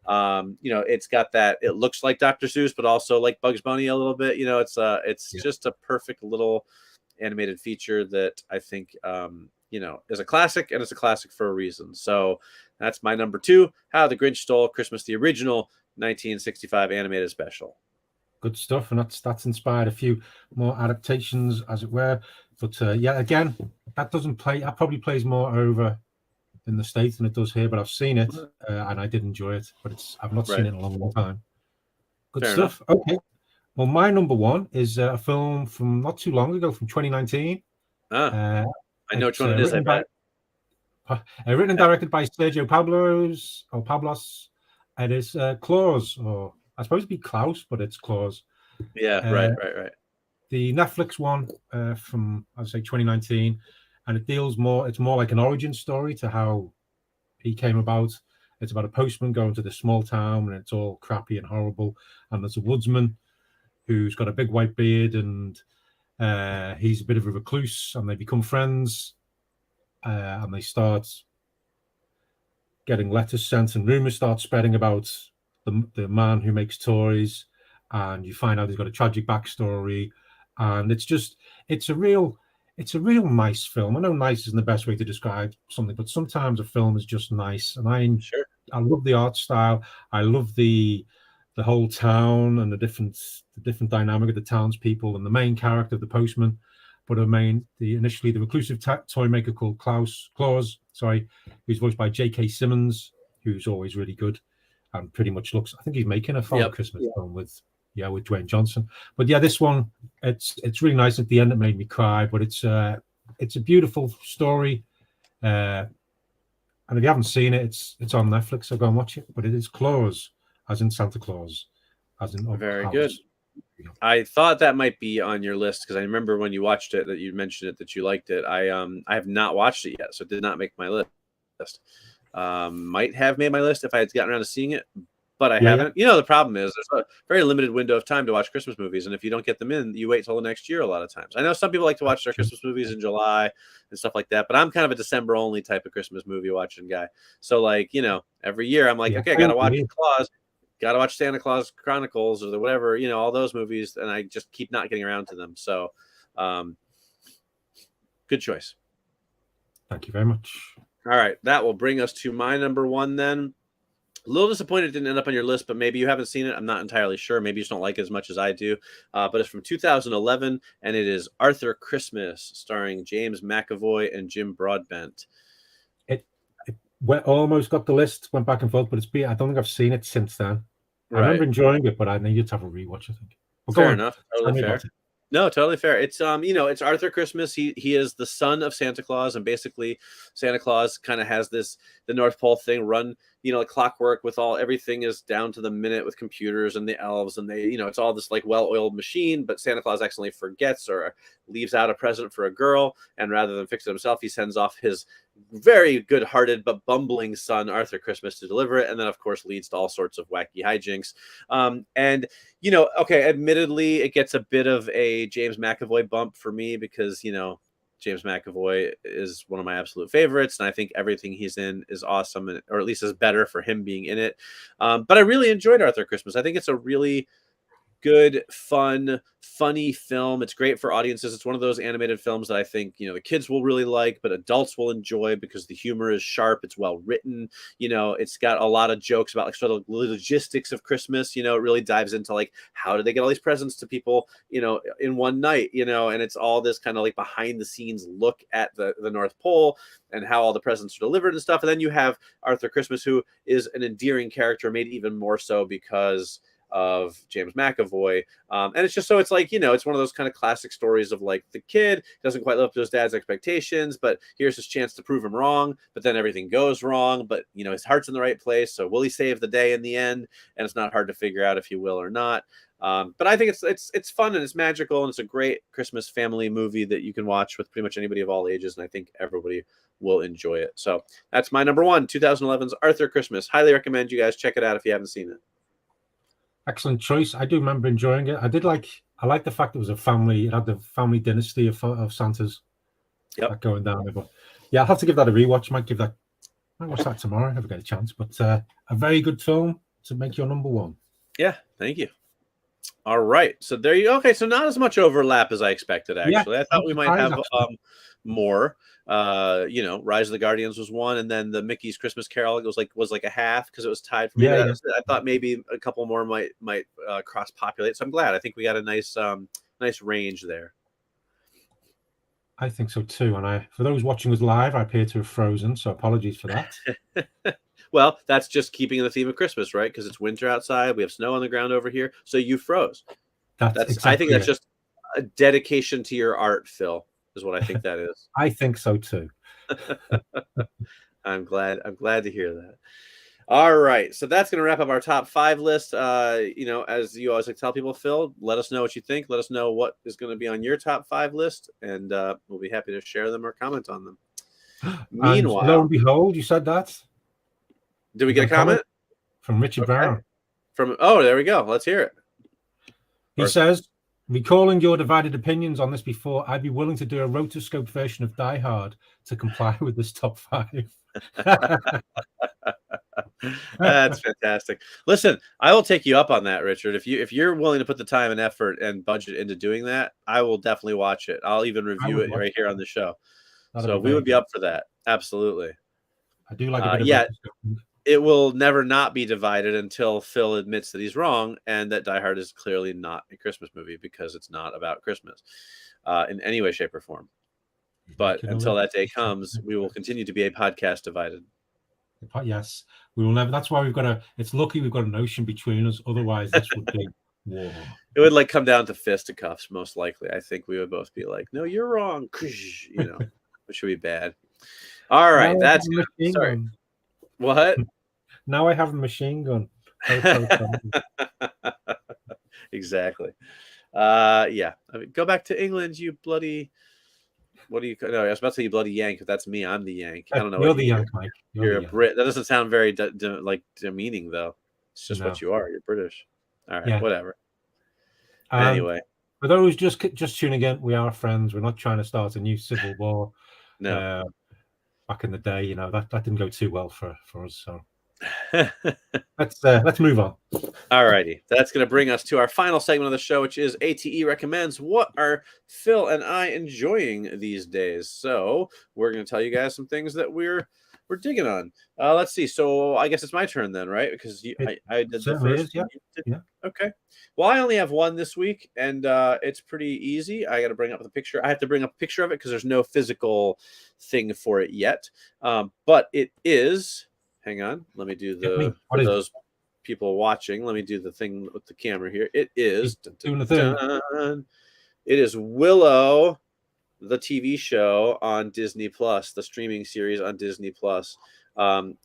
It's got that. It looks like Dr. Seuss, but also like Bugs Bunny a little bit. It's just a perfect little animated feature that I think is a classic, and it's a classic for a reason. So that's my number 2. How the Grinch Stole Christmas, the original 1965 animated special. Good stuff, and that's inspired a few more adaptations, as it were. But again, that probably plays more over in the States than it does here. But I've seen it, and I did enjoy it. But I've not seen it in a long time. Good Fair stuff. Enough. Okay. Well, my number 1 is a film from not too long ago, from 2019. I know which one it is. Written and directed by Sergio Pablos. It is Claus, or I suppose it'd be Klaus, but it's Claus. Yeah, right. The Netflix one from, I'd say, 2019, and it's more like an origin story to how he came about. It's about a postman going to this small town, and it's all crappy and horrible. And there's a woodsman who's got a big white beard, and he's a bit of a recluse, and they become friends, and they start getting letters sent, and rumors start spreading about the man who makes toys, and you find out he's got a tragic backstory, and it's a real nice film. I know nice isn't the best way to describe something, but sometimes a film is just nice, and I love the art style. I love the whole town and the different dynamic of the townspeople and the main character, the postman. But initially the reclusive toy maker called Claus, who's voiced by J.K. Simmons, who's always really good and pretty much looks. I think he's making a Father Christmas film with Dwayne Johnson. But this one, it's really nice. At the end, it made me cry. But it's a beautiful story. And if you haven't seen it, it's on Netflix. So go and watch it. But it is Claus, as in Santa Claus, as in very good. I thought that might be on your list because I remember when you watched it that you mentioned it, that you liked it. I have not watched it yet, so it did not make my list. Might have made my list if I had gotten around to seeing it, but I haven't. The problem is there's a very limited window of time to watch Christmas movies, and if you don't get them in, you wait till the next year a lot of times. I know some people like to watch their Christmas movies in July and stuff like that, but I'm kind of a December only type of Christmas movie watching guy. So every year I'm like, okay, I gotta watch Claus. Got to watch Santa Claus Chronicles or whatever, all those movies, and I just keep not getting around to them. So, good choice. Thank you very much. All right, that will bring us to my number 1 then. A little disappointed it didn't end up on your list, but maybe you haven't seen it. I'm not entirely sure. Maybe you just don't like it as much as I do. But it's from 2011, and it is Arthur Christmas, starring James McAvoy and Jim Broadbent. Almost got the list, went back and forth, but I don't think I've seen it since then. Right. I remember enjoying it, but I needed to have a rewatch, I think. Well, fair enough. Totally fair. No, totally fair. It's it's Arthur Christmas. He is the son of Santa Claus, and basically Santa Claus kind of has the North Pole thing run, like clockwork with everything is down to the minute with computers and the elves, and they, it's all this like well-oiled machine, but Santa Claus accidentally forgets or leaves out a present for a girl, and rather than fix it himself, he sends off his very good-hearted but bumbling son Arthur Christmas to deliver it, and then of course leads to all sorts of wacky hijinks. And okay, admittedly, it gets a bit of a James McAvoy bump for me because James McAvoy is one of my absolute favorites, and I think everything he's in is awesome, or at least is better for him being in it. But I really enjoyed Arthur Christmas. I think it's a really good, fun, funny film. It's great for audiences. It's one of those animated films that I think, the kids will really like, but adults will enjoy because the humor is sharp. It's well written. It's got a lot of jokes about like sort of logistics of Christmas. It really dives into like, how do they get all these presents to people, in one night, and it's all this kind of like behind the scenes look at the North Pole and how all the presents are delivered and stuff. And then you have Arthur Christmas, who is an endearing character, made even more so because of James McAvoy. And it's just, so it's like, it's one of those kind of classic stories of like the kid doesn't quite live up to his dad's expectations, but here's his chance to prove him wrong, but then everything goes wrong, but his heart's in the right place. So will he save the day in the end? And it's not hard to figure out if he will or not. But I think it's fun and it's magical, and it's a great Christmas family movie that you can watch with pretty much anybody of all ages, and I think everybody will enjoy it. So that's my number one, 2011's Arthur Christmas. Highly recommend you guys check it out if you haven't seen it. Excellent choice. I do remember enjoying it. I like the fact it was a family. It had the family dynasty of Santas. Yep. Going down there. But yeah, I'll have to give that a rewatch. Might watch that tomorrow if I get a chance. But a very good film to make your number one. Yeah, thank you. All right, so there you go. Okay, so not as much overlap as I expected, actually. Yeah, I thought we might have more. Rise of the Guardians was one, and then the Mickey's Christmas Carol was like a half because it was tied for me. Yeah. I thought maybe a couple more might cross populate. So I'm glad. I think we got a nice range there. I think so too. And for those watching us live, I appear to have frozen, so apologies for that. Well, that's just keeping in the theme of Christmas, right? Because it's winter outside. We have snow on the ground over here. So you froze. I think that's just a dedication to your art, Phil, is what I think that is. I think so too. I'm glad to hear that. All right. So that's going to wrap up our top 5 list. As you always like to tell people, Phil, let us know what you think. Let us know what is going to be on your top 5 list, and we'll be happy to share them or comment on them. Meanwhile, and lo and behold, you said that. Did we get a comment? From Richard Brown? There we go. Let's hear it. He says, recalling your divided opinions on this before, I'd be willing to do a rotoscope version of Die Hard to comply with this top 5. That's fantastic. Listen, I will take you up on that, Richard. If you're willing to put the time and effort and budget into doing that, I will definitely watch it. I'll even review it right here on the show. So we would be up for that. Absolutely. I do like a bit of rotoscoping. It will never not be divided until Phil admits that he's wrong and that Die Hard is clearly not a Christmas movie because it's not about Christmas in any way, shape, or form. But until that day comes, we will continue to be a podcast divided. Yes, we will never. That's why it's lucky we've got an ocean between us. Otherwise, this would be war. It would come down to fisticuffs, most likely. I think we would both be like, no, you're wrong. Which would be bad. All right. That's good. Sorry. What? Now I have a machine gun. Exactly. Yeah. I mean, go back to England, you bloody. What do you? No, I was about to say you bloody Yank. If that's me, I'm the Yank. I don't know. You're the Yank, Mike. You're a Brit. That doesn't sound very demeaning, though. It's just what you are. You're British. All right. Yeah. Whatever. Anyway, for those just tuning in, we are friends. We're not trying to start a new civil war. No. Back in the day, that didn't go too well for us. So let's move on. All righty, that's going to bring us to our final segment of the show, which is ATE recommends. What are Phil and I enjoying these days? So we're going to tell you guys some things that we're digging on. Let's see. So I guess it's my turn then, right? Because I did the first. Yeah. Okay. Well, I only have one this week, and it's pretty easy. I got to bring up the picture. I have to bring up a picture of it because there's no physical thing for it yet. But it is. Hang on. Let me do for those people watching. Let me do the thing with the camera here. It is. Doing the thing. It is Willow, the TV show on Disney Plus, the streaming series on Disney Plus. And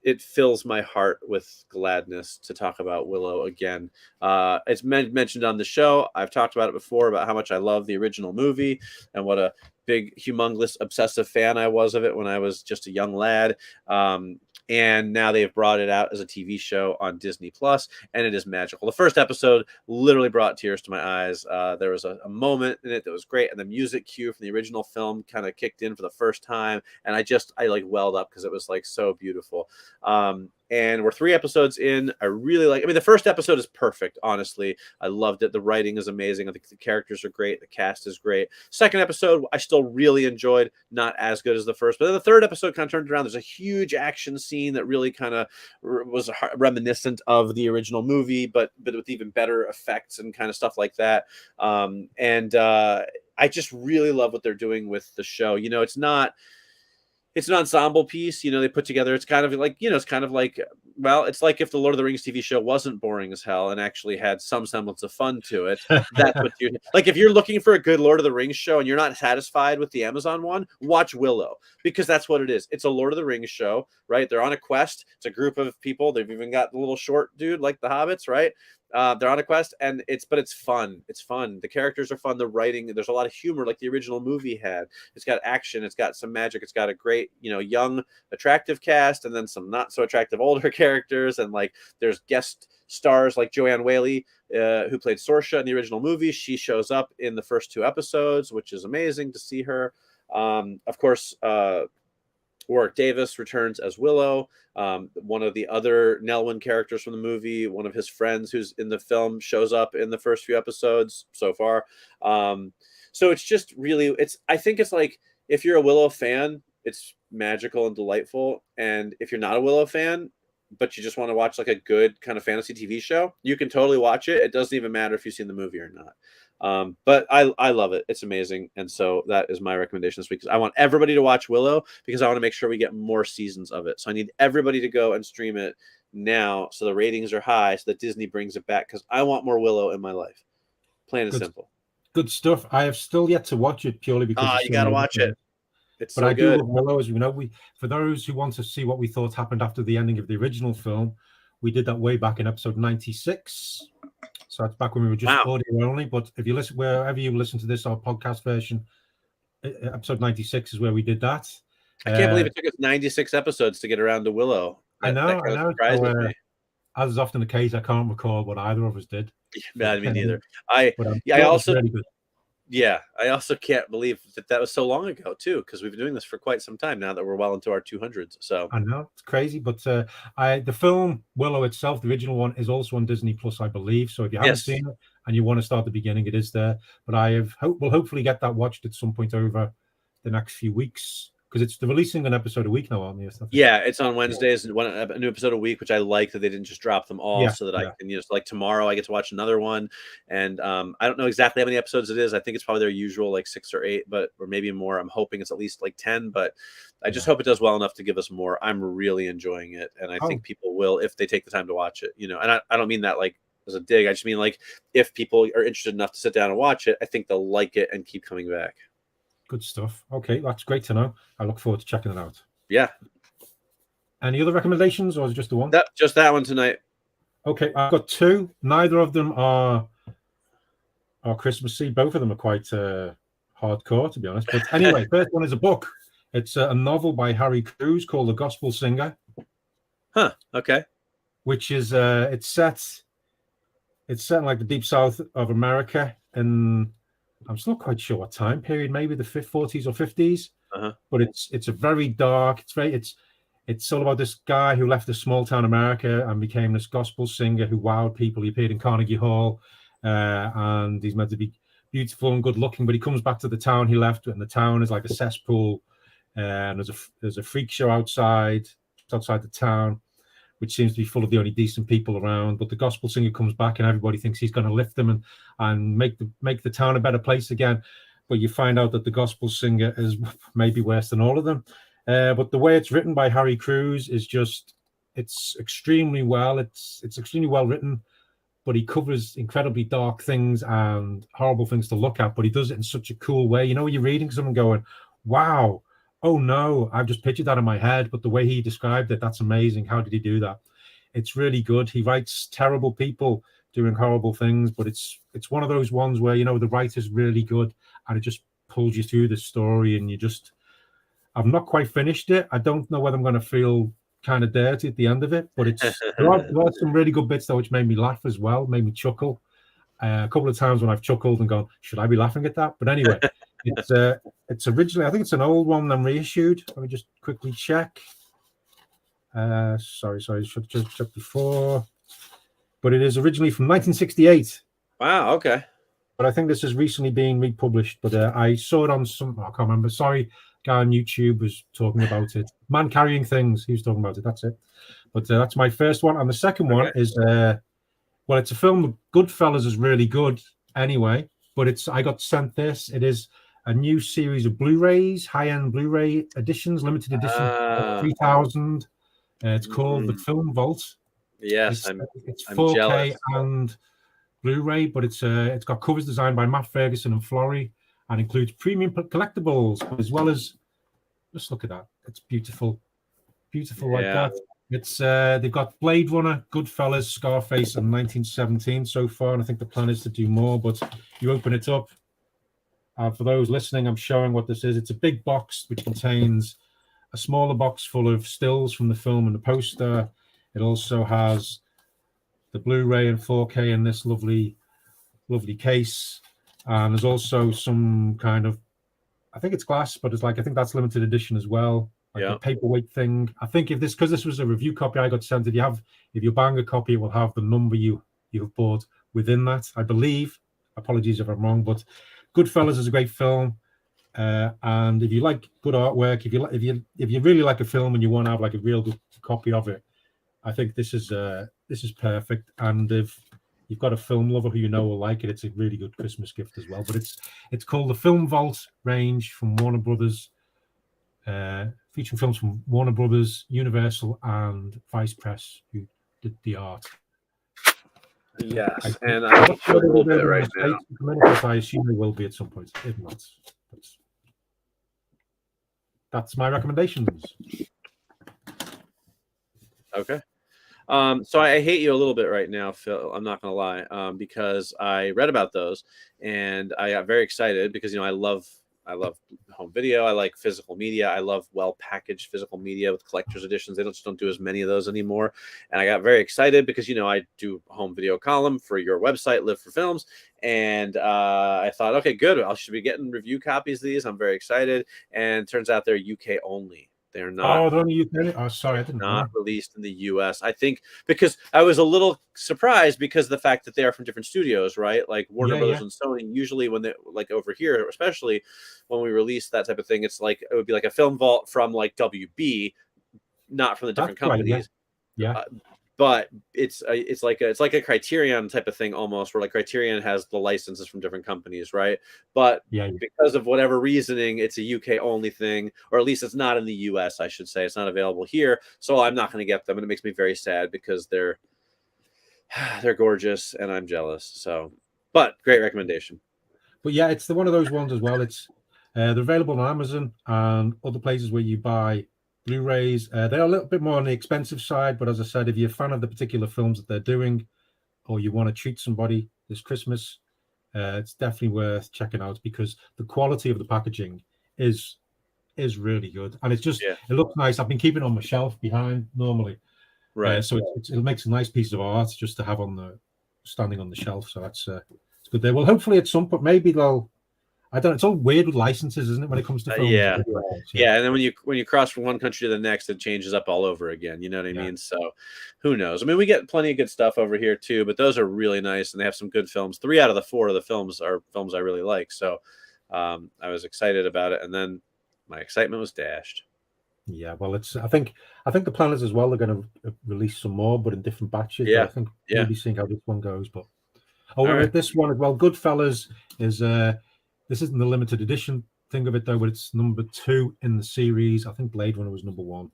it fills my heart with gladness to talk about Willow again. It's mentioned on the show. I've talked about it before about how much I love the original movie and what a big, humongous, obsessive fan I was of it when I was just a young lad. And now they've brought it out as a TV show on Disney Plus, and it is magical. The first episode literally brought tears to my eyes. There was a moment in it that was great, and the music cue from the original film kind of kicked in for the first time, and I like welled up because it was like so beautiful. And we're 3 episodes in. I really like. I mean, the first episode is perfect. Honestly, I loved it. The writing is amazing. I think the characters are great. The cast is great. Second episode, I still really enjoyed. Not as good as the first, but then the third episode kind of turned around. There's a huge action scene that really kind of was reminiscent of the original movie, but with even better effects and kind of stuff like that. I just really love what they're doing with the show. You know, it's an ensemble piece, you know, they put together. It's kind of like, you know, well, it's like if the Lord of the Rings TV show wasn't boring as hell and actually had some semblance of fun to it. That's what you're like. If you're looking for a good Lord of the Rings show and you're not satisfied with the Amazon one, watch Willow, because that's what it is. It's a Lord of the Rings show, right? They're on a quest. It's a group of people. They've even got the little short dude like the Hobbits, right? They're on a quest, and it's fun. It's fun. The characters are fun. The writing, there's a lot of humor like the original movie had. It's got action. It's got some magic. It's got a great, you know, young, attractive cast, and then some not so attractive older characters. And like there's guest stars like Joanne Whaley, who played Saoirse in the original movie. She shows up in the first 2 episodes, which is amazing to see her. Of course, Warwick Davis returns as Willow. One of the other Nelwyn characters from the movie, one of his friends who's in the film, shows up in the first few episodes so far. So it's just really, I think it's like, if you're a Willow fan, it's magical and delightful. And if you're not a Willow fan, but you just want to watch like a good kind of fantasy TV show, you can totally watch it. It doesn't even matter if you've seen the movie or not. But I love it. It's amazing. And so that is my recommendation this week, because I want everybody to watch Willow, because I want to make sure we get more seasons of it. So I need everybody to go and stream it now, so the ratings are high, so that Disney brings it back, because I want more Willow in my life. Plain and simple. Good stuff. I have still yet to watch it, purely because you got to watch it. It's but so I good. do love Willow, as we know. For those who want to see what we thought happened after the ending of the original film, we did that way back in episode 96. So that's back when we were just audio only. But if you listen, wherever you listen to this, our podcast version, episode 96 is where we did that. I can't believe it took us 96 episodes to get around to Willow. I know. Surprises me. As is often the case, I can't recall what either of us did. Yeah, me neither. I also really good. Yeah, I also can't believe that was so long ago too, because we've been doing this for quite some time now that we're well into our 200s. So I know it's crazy, but the film Willow itself, the original one, is also on Disney Plus, I believe. So if you haven't seen it and you want to start the beginning, it is there. But we'll hopefully get that watched at some point over the next few weeks, because they're releasing an episode a week now, aren't they? Yeah, it's on Wednesdays, and a new episode a week, which I like that they didn't just drop them all, so that I can, you know, like tomorrow I get to watch another one. And I don't know exactly how many episodes it is. I think it's probably their usual like 6 or 8, or maybe more. I'm hoping it's at least like 10, but I just hope it does well enough to give us more. I'm really enjoying it, and I think people will if they take the time to watch it. You know, and I don't mean that like as a dig. I just mean like if people are interested enough to sit down and watch it, I think they'll like it and keep coming back. Good stuff. Okay, that's great to know. I look forward to checking it out. Yeah. Any other recommendations, or is it just the one? Just that one tonight. Okay, I've got 2. Neither of them are Christmassy. Both of them are quite hardcore, to be honest. But anyway, first one is a book. It's a novel by Harry Crews called The Gospel Singer. Huh. Okay. Which is it's set in like the deep south of America, and I'm still not quite sure what time period, maybe the 40s or 50s. But it's a very dark. It's all about this guy who left a small town America and became this gospel singer who wowed people. He appeared in Carnegie Hall, and he's meant to be beautiful and good looking. But he comes back to the town he left, and the town is like a cesspool. And there's a freak show outside the town, which seems to be full of the only decent people around. But the gospel singer comes back, and everybody thinks he's going to lift them and make the town a better place again. But you find out that the gospel singer is maybe worse than all of them. But the way it's written by Harry Crews is it's extremely well. It's extremely well written, but he covers incredibly dark things and horrible things to look at. But he does it in such a cool way. You know, when you're reading something going, wow, Oh no, I've just pictured that in my head, but the way he described it, that's amazing. How did he do that? It's really good. He writes terrible people doing horrible things, but it's one of those ones where, you know, the writer's really good and it just pulls you through the story, and I've not quite finished it. I don't know whether I'm going to feel kind of dirty at the end of it, but there are some really good bits though, which made me laugh as well, made me chuckle. A couple of times when I've chuckled and gone, should I be laughing at that? But anyway, it's originally, I think it's an old one, then reissued. Let me just quickly check. Sorry, should just check before. But it is originally from 1968. Wow, okay. But I think this is recently being republished. But I saw it on I can't remember. Sorry, guy on YouTube was talking about it. Man Carrying Things, he was talking about it. That's it. But that's my first one. And the second one is, well, it's a film. Goodfellas is really good anyway. But I got sent this. It is a new series of Blu-rays, high-end Blu-ray editions, limited edition, 3,000. It's called The Film Vault. Yes, it's 4K jealous. and Blu-ray, but it's got covers designed by Matt Ferguson and Flory, and includes premium collectibles as well as. Just look at that; it's beautiful like that. It's they've got Blade Runner, Goodfellas, Scarface, and 1917 so far, and I think the plan is to do more. But you open it up. For those listening, I'm showing what this is. It's a big box which contains a smaller box full of stills from the film and the poster. It also has the Blu-ray and 4K in this lovely case. And there's also some kind of, I think it's glass, but I think that's limited edition as well. Like a paperweight thing. I think because this was a review copy I got sent, if you're buying a copy, it will have the number you have bought within that, I believe. Apologies if I'm wrong, but Goodfellas is a great film. And if you like good artwork, if you really like a film and you want to have like a real good copy of it, I think this is perfect. And if you've got a film lover who you know will like it, it's a really good Christmas gift as well. But it's called the Film Vault range from Warner Brothers, featuring films from Warner Brothers, Universal, and Vice Press, who did the art. Yes, and I'm a little bit right now. I assume they will be at some point. If not, that's my recommendations. Okay. So I hate you a little bit right now, Phil. I'm not gonna lie, because I read about those and I got very excited because I love home video. I like physical media. I love well-packaged physical media with collector's editions. They just don't do as many of those anymore. And I got very excited because I do a home video column for your website, Live for Films, and I thought, okay, good. I should be getting review copies of these. I'm very excited, and it turns out they're UK only. They're not. Oh, they're only UK. Oh, sorry, I didn't know. Not released in the US. I think because I was a little surprised because of the fact that they are from different studios, right? Like Warner Brothers and Sony. Usually, when they like over here, especially when we release that type of thing, it would be like a Film Vault from like WB, not from the different companies. Yeah. But it's like a Criterion type of thing almost, where like Criterion has the licenses from different companies, right? But because of whatever reasoning, it's a UK only thing, or at least it's not in the US, I should say. It's not available here, so I'm not going to get them, and it makes me very sad because they're gorgeous and I'm jealous. So, but great recommendation. But yeah, it's one of those ones as well. It's they're available on Amazon and other places where you buy Blu-rays. They're a little bit more on the expensive side, but as I said, if you're a fan of the particular films that they're doing, or you want to treat somebody this Christmas, it's definitely worth checking out because the quality of the packaging is really good, and it's just it looks nice. I've been keeping it on my shelf behind normally, right? So it makes a nice piece of art just to have standing on the shelf. So it's good there. Well, hopefully at some point maybe they'll. I don't know. It's all weird with licenses, isn't it, when it comes to films? Yeah. And then when you cross from one country to the next, it changes up all over again. You know what I mean? So who knows? I mean, we get plenty of good stuff over here too, but those are really nice, and they have some good films. 3 out of the 4 of the films are films I really like. So I was excited about it, and then my excitement was dashed. Yeah, well, I think the plan is as well. They're going to release some more, but in different batches. Yeah, I think maybe seeing how this one goes. But this one as well. Goodfellas is. This isn't the limited edition thing of it though, but it's number 2 in the series. I think Blade Runner was number 1.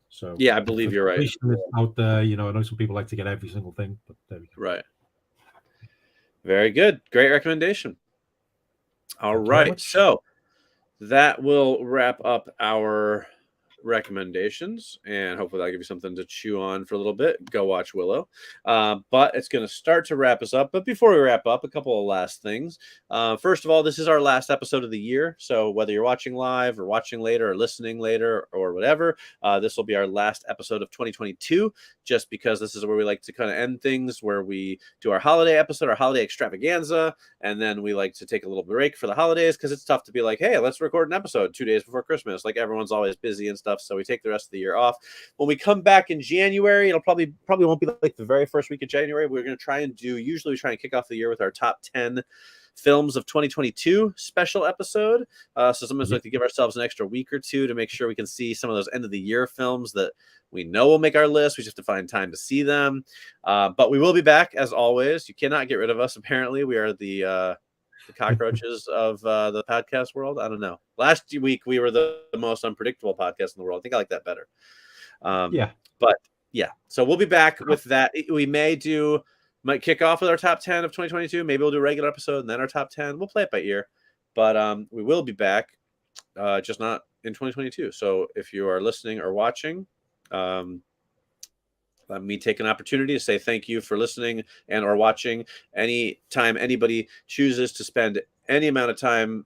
So yeah, I believe you're right. Out there, I know some people like to get every single thing, but there we go. Right. Very good. Great recommendation. All right. So that will wrap up our recommendations, and hopefully that'll give you something to chew on for a little bit. Go watch Willow. But it's going to start to wrap us up. But before we wrap up, a couple of last things. First of all, this is our last episode of the year. So whether you're watching live or watching later or listening later or whatever, this will be our last episode of 2022, just because this is where we like to kind of end things, where we do our holiday episode, our holiday extravaganza, and then we like to take a little break for the holidays, because it's tough to be like, hey, let's record an episode 2 days before Christmas. Like, everyone's always busy and stuff, so we take the rest of the year off. When we come back in January, it'll probably won't be like the very first week of January. We're going to try and usually we try and kick off the year with our top 10 films of 2022 special episode. So sometimes we like to give ourselves an extra week or two to make sure we can see some of those end of the year films that we know will make our list. We just have to find time to see them. But we will be back as always. You cannot get rid of us. Apparently, we are the cockroaches of the podcast world. I don't know. Last week we were the most unpredictable podcast in the world. I think I like that better. But yeah, so we'll be back with that. We might kick off with our top 10 of 2022. Maybe we'll do a regular episode and then our top 10. We'll play it by ear, but we will be back, just not in 2022. So if you are listening or watching, let me take an opportunity to say thank you for listening and or watching. Anytime anybody chooses to spend any amount of time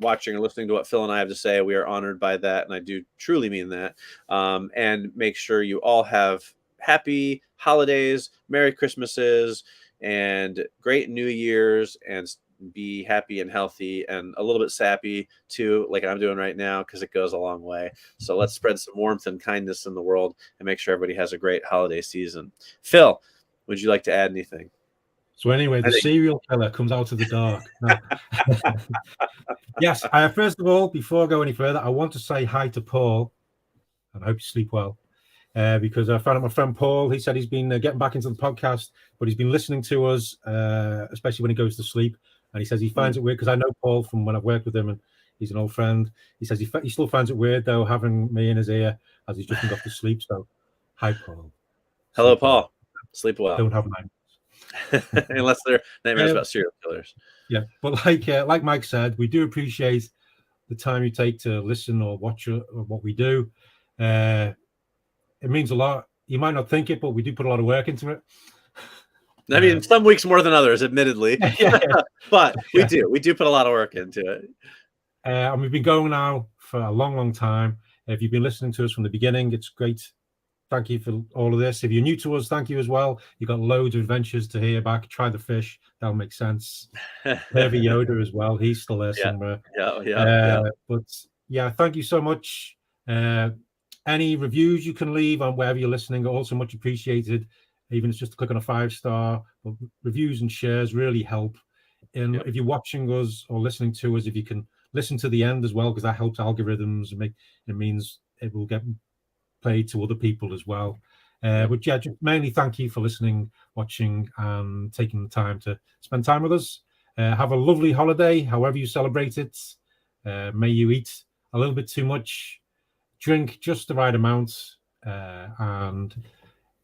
watching or listening to what Phil and I have to say, we are honored by that, and I do truly mean that. And make sure you all have happy holidays, Merry Christmases, and great New Year's, and be happy and healthy and a little bit sappy too, like I'm doing right now, because it goes a long way. So let's spread some warmth and kindness in the world and make sure everybody has a great holiday season. Phil, would you like to add anything? So anyway, the serial killer comes out of the dark. No. Yes, first of all, before I go any further, I want to say hi to Paul, and I hope you sleep well. Because I found out my friend Paul, he said he's been getting back into the podcast, but he's been listening to us, especially when he goes to sleep. And he says he finds it weird, because I know Paul from when I've worked with him, and he's an old friend. He says he still finds it weird, though, having me in his ear as he's drifting off to sleep. So, hi, Paul. Hello, Paul. Sleep well. Don't have nightmares. Unless they're nightmares about serial killers. Yeah, but like Mike said, we do appreciate the time you take to listen or watch what we do. It means a lot. You might not think it, but we do put a lot of work into it. I mean, some weeks more than others, admittedly. Yeah. But we do put a lot of work into it. And we've been going now for a long, long time. If you've been listening to us from the beginning, it's great. Thank you for all of this. If you're new to us, thank you as well. You've got loads of adventures to hear back. Try the fish. That'll make sense. Heavy Yoda as well. He's still there somewhere. Yeah. But yeah, thank you so much. Any reviews you can leave on wherever you're listening are also much appreciated. Even if it's just to click on a 5-star. But reviews and shares really help. And if you're watching us or listening to us, if you can listen to the end as well, because that helps algorithms and it means it will get played to other people as well. But yeah, just mainly thank you for listening, watching, and taking the time to spend time with us. Have a lovely holiday, however you celebrate it. May you eat a little bit too much, drink just the right amount, and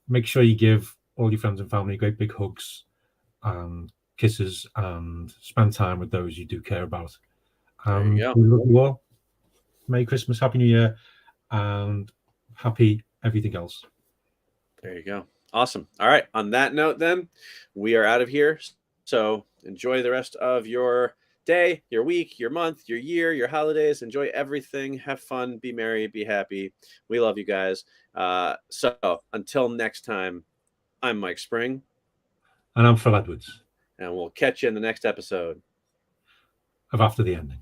make sure you give all your friends and family great big hugs and kisses, and spend time with those you do care about. There you go. We love you all. Merry Christmas, Happy New Year, and happy everything else. There you go. Awesome. All right. On that note, then, we are out of here. So enjoy the rest of your day, your week, your month, your year, your holidays. Enjoy everything. Have fun. Be merry. Be happy. We love you guys. So until next time, I'm Mike Spring. And I'm Phil Edwards. And we'll catch you in the next episode of After the Ending.